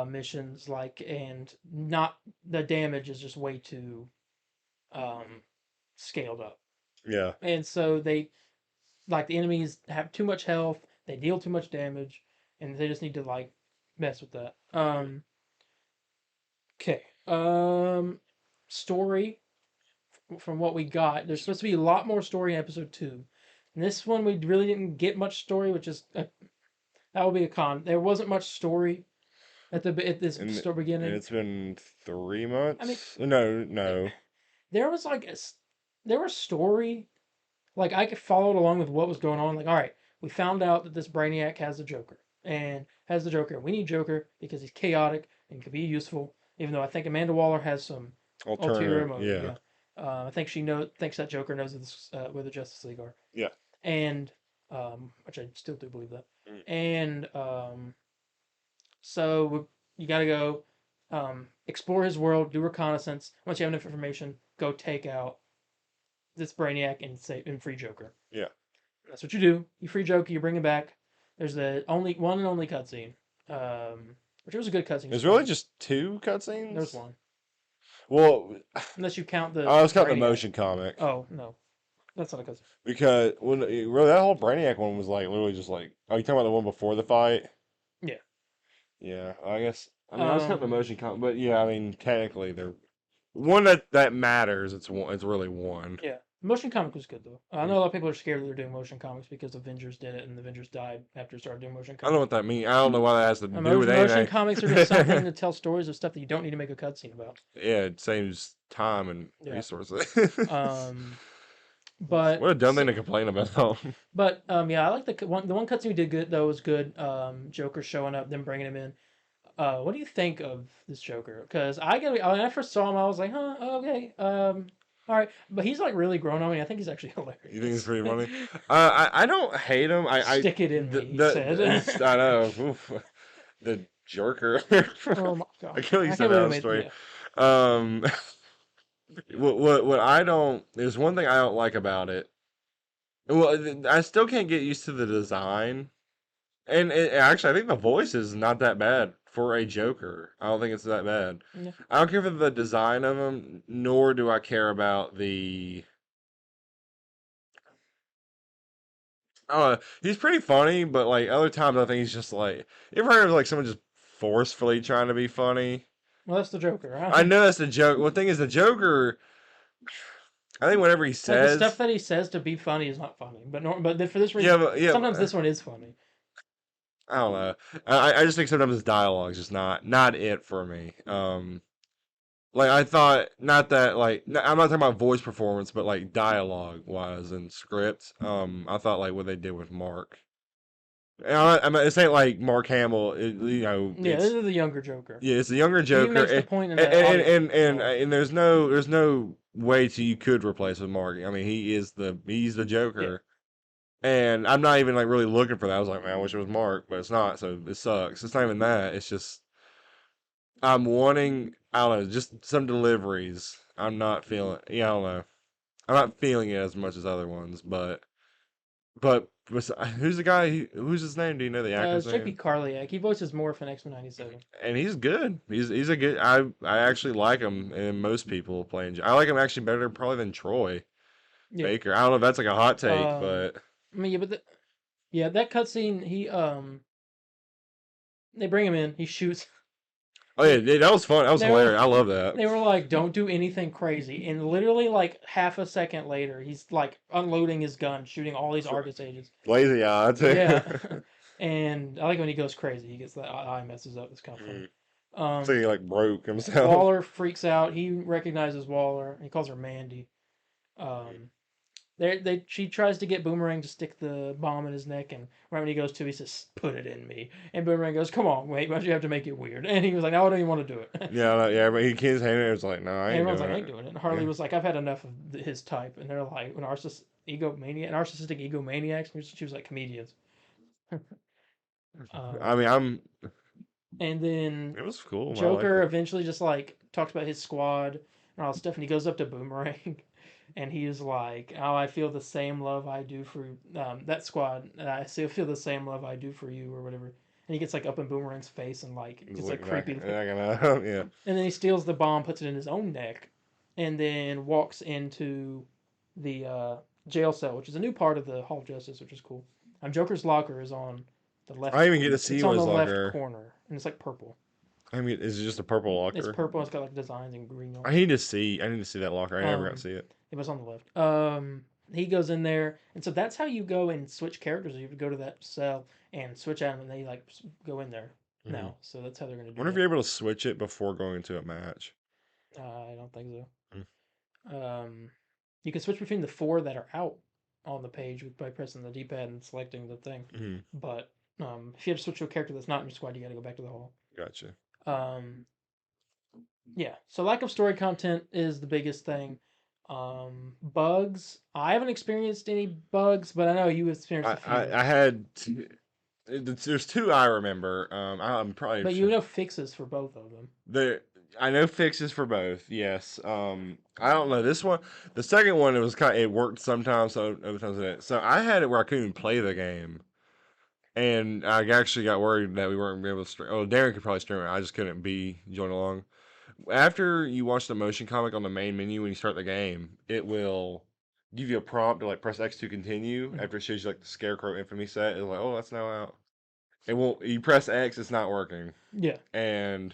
missions, and not the damage is just way too scaled up. Yeah. And so they like the enemies have too much health, they deal too much damage, and they just need to like mess with that. Okay. Story from what we got, there's supposed to be a lot more story in episode 2. And this one we really didn't get much story, which is that will be a con. There wasn't much story at this story beginning. And it's been 3 months. I mean, no. There was there was story, like I could follow along with what was going on. Like, all right, we found out that this Brainiac has the Joker and has the Joker. We need Joker because he's chaotic and can be useful. Even though I think Amanda Waller has some ulterior motive. Yeah. I think she thinks that Joker knows where the Justice League are. Yeah. And which I still do believe that. And so you got to go explore his world, do reconnaissance. Once you have enough information, go take out this Brainiac and free Joker. Yeah. That's what you do. You free Joker, you bring him back. There's the one and only cutscene, which was a good cutscene. There's really just 2 cutscenes? There's one. Well, unless you count the. I was counting Brainiac. the motion comic. Oh no, that's not a cutscene. Because really that whole Brainiac one was like literally just like. Oh, you talking about the one before the fight? Yeah. Yeah, I guess. I mean, I was counting the motion comic, but yeah, I mean, technically they're one that matters. It's one. It's really one. Yeah. Motion comic was good though. I know a lot of people are scared that they're doing motion comics because Avengers did it and the Avengers died after it started doing motion comics. I don't know what that means. I don't know why that has to do with anything. anything. Motion comics are just something to tell stories of stuff that you don't need to make a cutscene about. Yeah, it saves time and resources. But what a dumb thing to complain about. But yeah, I like the one cutscene we did good though was good. Joker showing up, then bringing him in. What do you think of this Joker? Because when I first saw him, I was like, huh, okay, all right, but he's like really grown on me. I think he's actually hilarious. You think he's pretty funny? I don't hate him. Stick it in me. He said. I know. Oof. The Joker. Oh my god! I can't believe you said that story. What I don't. There's one thing I don't like about it. Well, I still can't get used to the design, and actually, I think the voice is not that bad for a Joker. I don't think it's that bad. Yeah. I don't care for the design of him, nor do I care about the. He's pretty funny, but like other times, I think he's just like. You ever heard of like someone just forcefully trying to be funny? Well, that's the Joker. I know that's the joke. Well, the thing is, the Joker. I think whatever he says, the stuff that he says to be funny is not funny. But for this reason, sometimes this one is funny. I don't know. I just think sometimes his dialogue is just not it for me. Like I thought, not that like I'm not talking about voice performance, but like dialogue wise and script. I thought like what they did with Mark. I mean, it's ain't like Mark Hamill. Yeah, this is the younger Joker. Yeah, it's the younger Joker. He makes the point in that and there's no way you could replace with Mark. I mean, he's the Joker. Yeah. And I'm not even like really looking for that. I was like, man, I wish it was Mark, but it's not. So it sucks. It's not even that. It's just I'm wanting. I don't know, just some deliveries. I'm not feeling. Yeah, I don't know. I'm not feeling it as much as other ones, but who's the guy? Who's his name? Do you know the actor's name? J.P. Carliak. He voices Morph in X-Men '97. And he's good. He's a good. I actually like him, and most people playing. I like him actually better probably than Troy Baker. I don't know if that's like a hot take, but I mean, yeah, that cutscene. They bring him in. He shoots. Oh yeah, that was fun. That was They were- hilarious. I love that. They were like, "Don't do anything crazy," and literally like half a second later, he's like unloading his gun, shooting all these Argus agents. Lazy eye too. Yeah, and I like when he goes crazy. He gets the eye messes up. It's kind of funny. So he like broke himself. Waller freaks out. He recognizes Waller. He calls her Mandy. She tries to get Boomerang to stick the bomb in his neck, and right when he goes to, he says, "Put it in me." And Boomerang goes, "Come on, wait, why do you have to make it weird?" And he was like, "No, I don't even want to do it." Yeah, but he can't hand it. It was like, no, I And ain't everyone's doing like, "I it. ain't doing it." And Harley was like, "I've had enough of his type." And they're like, narcissistic egomaniacs. And she was like, comedians. I mean, And then it was cool. Joker I liked eventually just like talks about his squad and all that stuff, and he goes up to Boomerang, and he's like, "Oh, I feel the same love I do for that squad. I still feel the same love I do for you, or whatever." And he gets like up in Boomerang's face and like it. gets Just like looking back- creepy. yeah. And then he steals the bomb, puts it in his own neck, and then walks into the jail cell, which is a new part of the Hall of Justice, which is cool. Joker's locker is on the left. I didn't even get to see It's on his the locker. left corner, and it's like purple. I mean, is it just a purple locker? It's purple. It's got like designs in green on it. I need to see that locker. I never got to see it. It was on the left. He goes in there, and so that's how you go and switch characters. You have to go to that cell and switch out, and they like go in there now. So that's how they're gonna do. I wonder if you're able to switch it before going into a match. I don't think so. You can switch between the 4 that are out on the page by pressing the D-pad and selecting the thing. But if you have to switch to a character that's not in your squad, you got to go back to the hall. Gotcha. Yeah. So lack of story content is the biggest thing. Bugs. I haven't experienced any bugs, but I know you experienced a few. I had. There's 2 I remember. I'm probably. But you know fixes for both of them. I know fixes for both. Yes. I don't know this one. The second one, it worked sometimes. So other times it didn't. So I had it where I couldn't even play the game, and I actually got worried that we weren't gonna be able to stream. Oh, Darren could probably stream it. I just couldn't join along. After you watch the motion comic on the main menu when you start the game, it will give you a prompt to like press X to continue. After it shows you like the Scarecrow Infamy set, it's like, oh, that's now out. It won't. You press X, it's not working. Yeah. And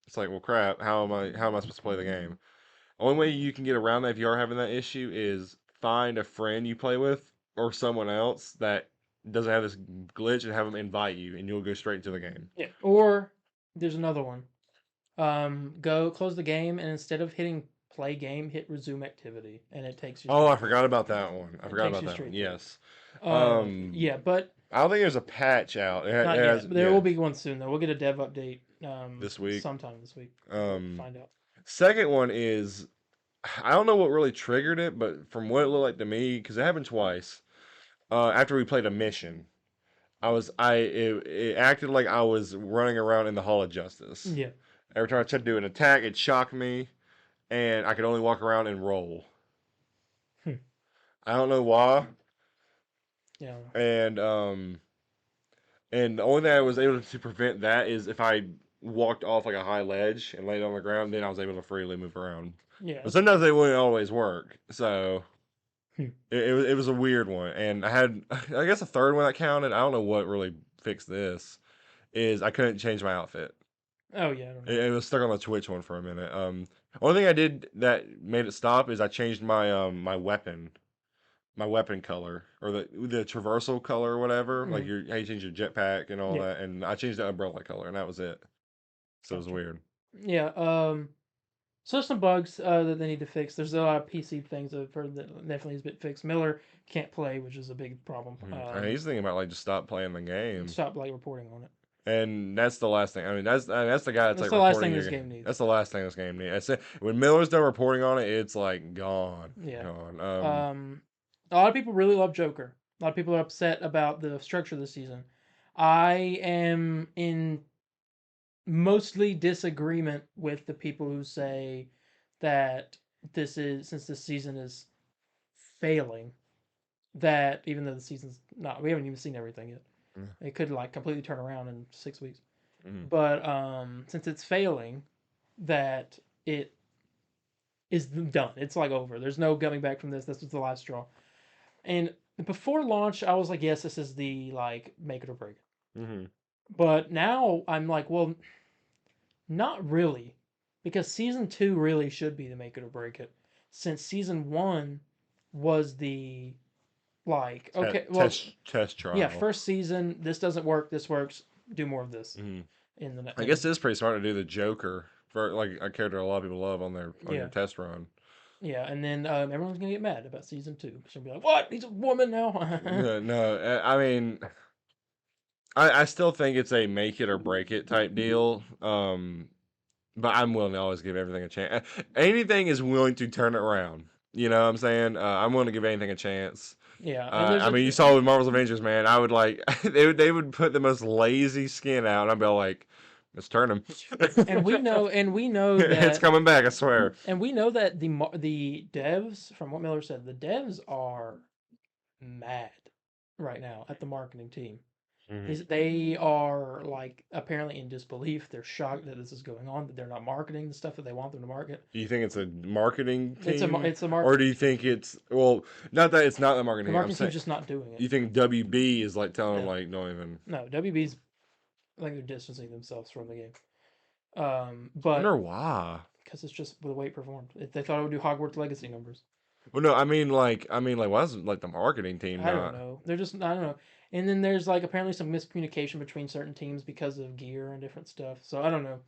it's like, well, crap. How am I supposed to play the game? Only way you can get around that if you are having that issue is find a friend you play with or someone else that doesn't have this glitch and have them invite you, and you'll go straight into the game. Yeah. Or there's another one. Go close the game, and instead of hitting play game, hit resume activity, and it takes you. Oh, I forgot about that one. I forgot takes about you that straight one. through. Yes. Yeah, but I don't think there's a patch out. not yet. But there will be one soon, though. We'll get a dev update this week. sometime this week. Find out. Second one is, I don't know what really triggered it, but from what it looked like to me, because it happened twice. After we played a mission, it acted like I was running around in the Hall of Justice. Yeah. Every time I tried to do an attack, it shocked me, and I could only walk around and roll. I don't know why. Yeah. And the only thing I was able to prevent that is if I walked off like a high ledge and laid on the ground, then I was able to freely move around. Yeah. But sometimes they wouldn't always work, so it was a weird one. And I had, I guess, a third one that counted. I don't know what really fixed this. Is I couldn't change my outfit. Oh yeah. I don't know. It was stuck on the Twitch one for a minute. Only thing I did that made it stop is I changed my my weapon color, or the traversal color or whatever. Like how you change your jetpack and all that, and I changed the umbrella color, and that was it. So it was weird. Yeah. So there's some bugs that they need to fix. There's a lot of PC things I've heard that definitely needs to be fixed. Miller can't play, which is a big problem. He's thinking about like just stop playing the game. Stop like reporting on it. And that's the last thing. I mean, that's the guy that's like the last reporting thing your this game needs. That's the last thing this game needs. That's it. When Miller's done reporting on it, it's like gone. Yeah. Gone. A lot of people really love Joker. A lot of people are upset about the structure of the season. I am in mostly disagreement with the people who say that since this season is failing, that even though the season's not, we haven't even seen everything yet. It could like completely turn around in 6 weeks. But since it's failing, that it is done. It's like over. There's no coming back from this. This was the last straw. And before launch, I was like, yes, this is the like make it or break it. But now I'm like, well, Not really, because season 2 really should be the make it or break it, since season 1 was the like okay, well, Test yeah, trial. first season, this doesn't work, this works, do more of this Mhm. in the I guess it's pretty smart to do the Joker for like a character a lot of people love on yeah. your test run. Yeah, and then everyone's gonna get mad about season 2. She'll be like, "What? He's a woman now." No, I mean, I still think it's a make it or break it type deal. But I'm willing to always give everything a chance. Anything is willing to turn it around. You know what I'm saying? I'm willing to give anything a chance. Yeah, and there's I mean, you saw with Marvel's Avengers, man. I would like they would put the most lazy skin out, and I'd be like, let's turn him. and we know It's that coming back. I swear. and we know that the devs, from what Miller said, the devs are mad right now at the marketing team. They are like apparently in disbelief. They're shocked that this is going on, that they're not marketing the stuff that they want them to market. Do you think it's a marketing team? It's a Or marketing. do you think it's not that it's not the The marketing team? I'm marketing saying, team's just not doing it. you think WB is like telling them No. like don't even? No, WB's like they're distancing themselves from the game. I But wonder why. because it's just the way it performed. They thought it would do Hogwarts Legacy numbers. Well, no, I mean, why isn't like the marketing team I not? don't know. They're just I don't know. And then there's like apparently some miscommunication between certain teams because of gear and different stuff. So I don't know.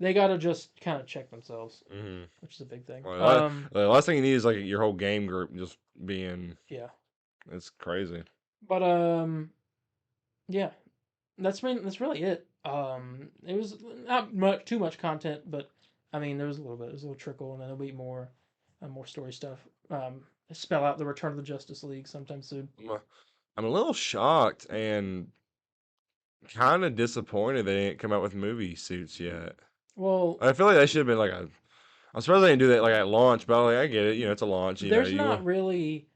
They got to just kind of check themselves, which is a big thing. Well, the last thing you need is like your whole game group just being. Yeah. It's crazy. But yeah, that's really it. It was not too much content, but I mean there was a little bit. There was a little trickle, and then there'll be more story stuff. Spell out the return of the Justice League sometime soon. I'm a little shocked and kind of disappointed they didn't come out with movie suits yet. Well, I feel like they should have been like a. I'm surprised they didn't do that like at launch, but like, I get it. You know, it's a launch. there's not really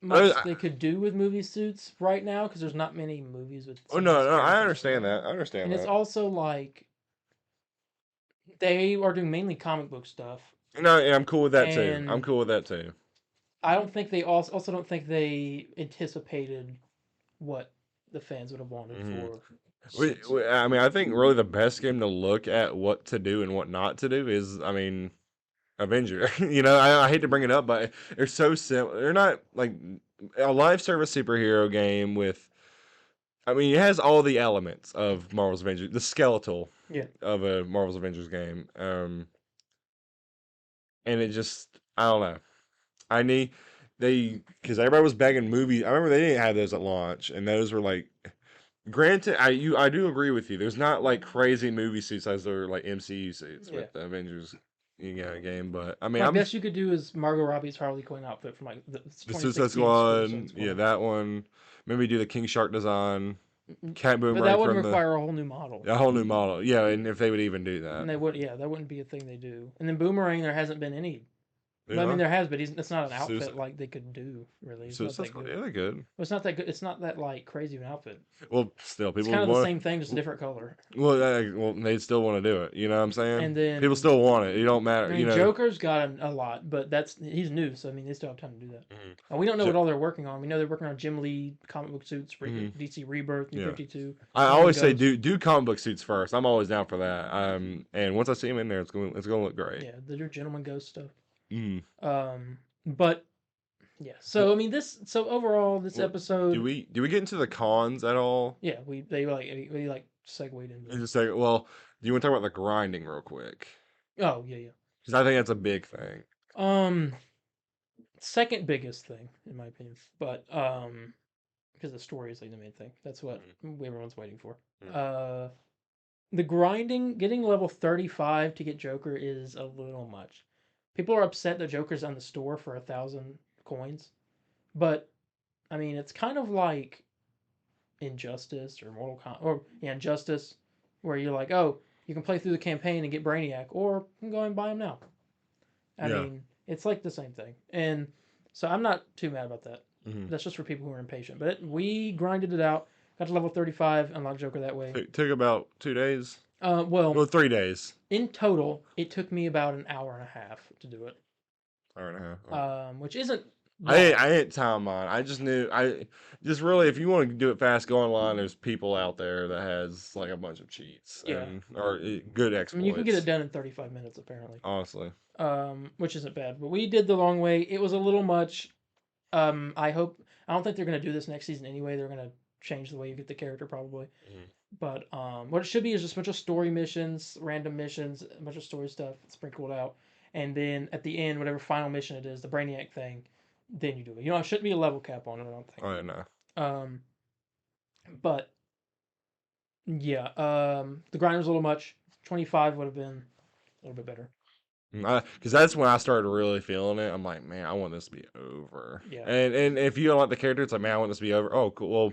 much they could do with movie suits right now because there's not many movies with. Oh no, I understand that. I understand and that. it's also like they are doing mainly comic book stuff. No, yeah, I'm cool with that too. I'm And cool with that too. I don't think they also don't think they anticipated what the fans would have wanted for. suits. I mean, I think really the best game to look at what to do and what not to do is, I mean, Avenger. You know, I hate to bring it up, but they're so simple. They're not like a live service superhero game with. I mean, it has all the elements of Marvel's Avengers, the skeletal Yeah. of a Marvel's Avengers game. And it just, I don't know. I need because everybody was begging movies. I remember they didn't have those at launch, and those were like. Granted, I do agree with you. There's not like crazy movie suits as there are like MCU suits with the Avengers, game. But I mean, I guess you could do is Margot Robbie's Harley Quinn outfit from like the the Suicide Squad, yeah, that one. Maybe do the King Shark design, Cat But Boomerang that would from require a whole new model. a whole new model. Yeah, and if they would even do And that, they would, that wouldn't be a thing they do. And then Boomerang, there hasn't been any. you Well, I know? mean, there has, but it's not an outfit Suicide- like they could do. Really, it's not Suicide that Squad, good. yeah, they're good. Well, it's not that good. It's not that like crazy of an outfit. Well, still, It's people kind of the want. same thing, just a different color. Well, they still want to do it. You know what I'm saying? And then people still want it. It don't matter. I mean, You know, Joker's got a lot, but he's new, so I mean, they still have time to do that. And we don't know what all they're working on. We know they're working on Jim Lee comic book suits, DC Rebirth, New 52. I always say do comic book suits first. I'm always down for that. And once I see him in there, it's gonna look great. Yeah, they do Gentleman Ghost stuff. Mm. But yeah. So I mean, overall, this episode. Do we get into the cons at all? Yeah, we segued into. Just say, well, do you want to talk about the grinding real quick? Oh yeah. Because I think that's a big thing. Second biggest thing in my opinion, but because the story is like the main thing. That's what everyone's waiting for. The grinding, getting level 35 to get Joker is a little much. People are upset that Joker's on the store for 1,000 coins, but I mean it's kind of like Injustice or Injustice, where you're like, oh, you can play through the campaign and get Brainiac, or you can go and buy him now. I mean, it's like the same thing, and so I'm not too mad about that. That's just for people who are impatient. But we grinded it out, got to level 35, unlocked Joker that way. It took about 2 days. Well, 3 days. In total, it took me about an hour and a half to do it. Hour and a half. Which isn't I didn't time mine. I just knew just really if you want to do it fast, go online. There's people out there that has like a bunch of cheats Yeah. and or good I exploits. mean, you can get it done in 35 minutes apparently. Honestly. Which isn't bad. But we did the long way. It was a little much. I don't think they're gonna do this next season anyway. They're gonna change the way you get the character probably. Mhm. But what it should be is just a bunch of story missions, random missions, a bunch of story stuff sprinkled out, and then at the end, whatever final mission it is, the Brainiac thing, then you do it. You know, it shouldn't be a level cap on it. I don't think. Oh yeah, no. But yeah, the grind was a little much. 25 would have been a little bit better. Because that's when I started really feeling it. I'm like, man, I want this to be over. Yeah. And if you don't like the character, it's like, man, I want this to be over. Oh, cool. Well,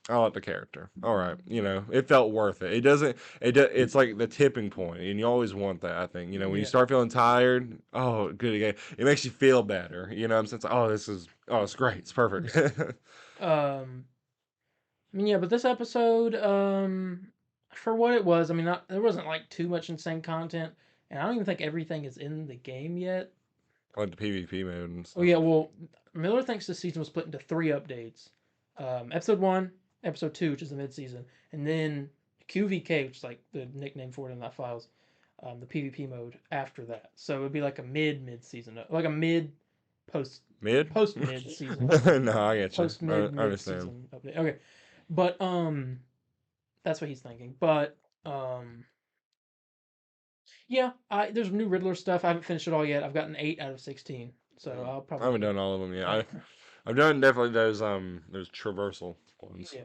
I like the character. All right, it felt worth it. It doesn't. It's like the tipping point, and you always want that. I think when you Yeah. start feeling tired, oh, good again. It makes you feel better. I'm saying, oh, it's great. It's perfect. I mean, yeah, but this episode, for what it was, I mean, there wasn't like too much insane content, and I don't even think everything is in the game yet. Like the PvP mode and stuff. Oh yeah, well, Miller thinks the season was split into 3 updates: episode 1, episode 2, which is the mid-season, and then QVK, which is like the nickname for it in that files, the PvP mode after that. So it would be like a mid-season, like a mid post mid-season. No, I get you. Post I understand. mid-season update. Okay, but that's what he's thinking. But yeah, there's new Riddler stuff. I haven't finished it all yet. I've gotten 8 out of 16, so I'll I probably. haven't done all of them yet. I've done definitely those traversal ones. Yeah.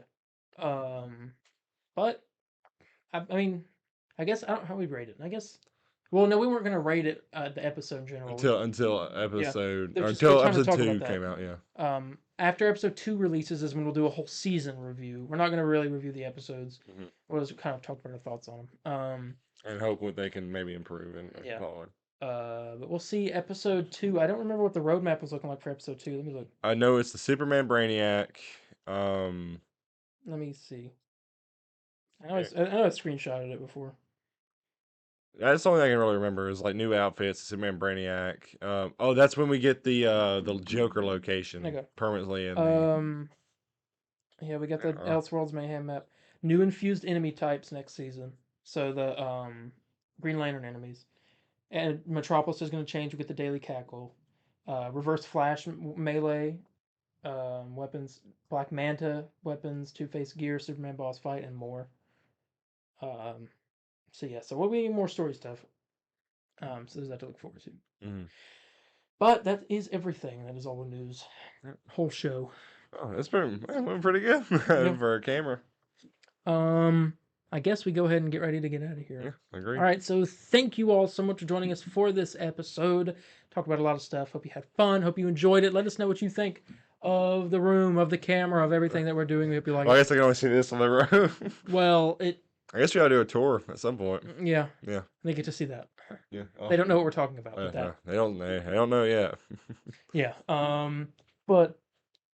But I mean, I guess I don't know how we rate it. I guess. Well, no, we weren't gonna rate it the episode in general. Until episode There's just until good time to episode talk 2 about that. came out. Yeah. After episode 2 releases is when we'll do a whole season review. We're not gonna really review the episodes. Mhm. We'll just kind of talk about our thoughts on them. And hope what they can maybe improve and Yeah. forward. But we'll see episode 2. I don't remember what the roadmap was looking like for episode 2. Let me look. I know it's the Superman Brainiac. Let me see. I know I screenshotted it before. That's the only thing I can really remember is like new outfits, Superman Brainiac. Oh, that's when we get the Joker location Okay. permanently in Yeah, we got the Elseworlds Mayhem map. New infused enemy types next season. So the Green Lantern enemies. And Metropolis is going to change. We get the Daily Cackle. Reverse Flash melee weapons. Black Manta weapons. Two-Face gear. Superman boss fight. And more. So yeah, so we'll be more story stuff. So there's that to look forward to. Mm-hmm. But that is everything. That is all the news. Yep. Whole show. Oh, it's been pretty good for a camera. I guess we go ahead and get ready to get out of here. Yeah, I agree. All right, so thank you all so much for joining us for this episode. Talk about a lot of stuff. Hope you had fun. Hope you enjoyed it. Let us know what you think of the room, of the camera, of everything that we're doing. We hope you like Well, I it. guess I can only see this on the road. Well, I guess we ought to do a tour at some point. Yeah. Yeah. They get to see that. Yeah. They don't know what we're talking about with that. They don't know yet. Yeah. But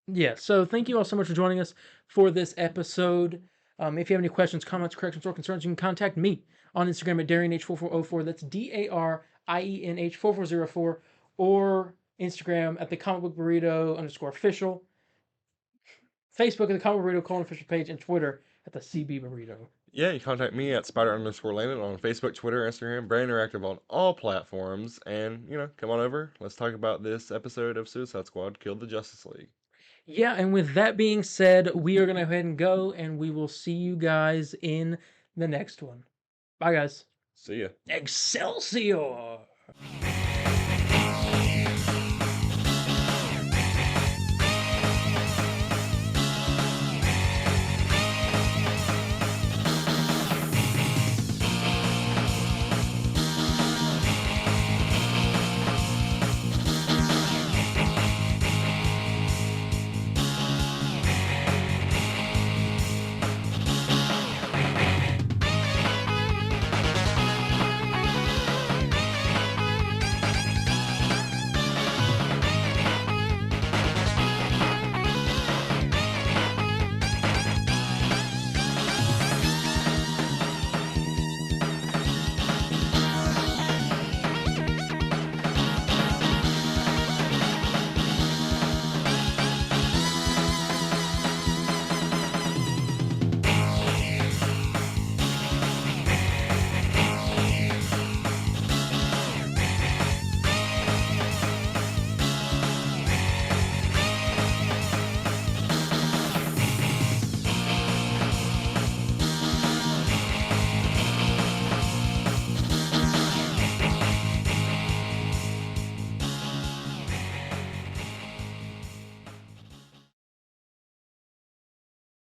yeah, so thank you all so much for joining us for this episode. If you have any questions, comments, corrections, or concerns, you can contact me on Instagram at DarienH4404. That's DARIENH4404. Or Instagram at the Comic Book Burrito _official. Facebook at the Comic Book Burrito _official page. And Twitter at the CB Burrito. Yeah, you contact me at Spider_Landon on Facebook, Twitter, Instagram, Brand Interactive on all platforms. And, come on over. Let's talk about this episode of Suicide Squad, Killed the Justice League. Yeah, and with that being said, we are going to go ahead and go, and we will see you guys in the next one. Bye, guys. See ya. Excelsior!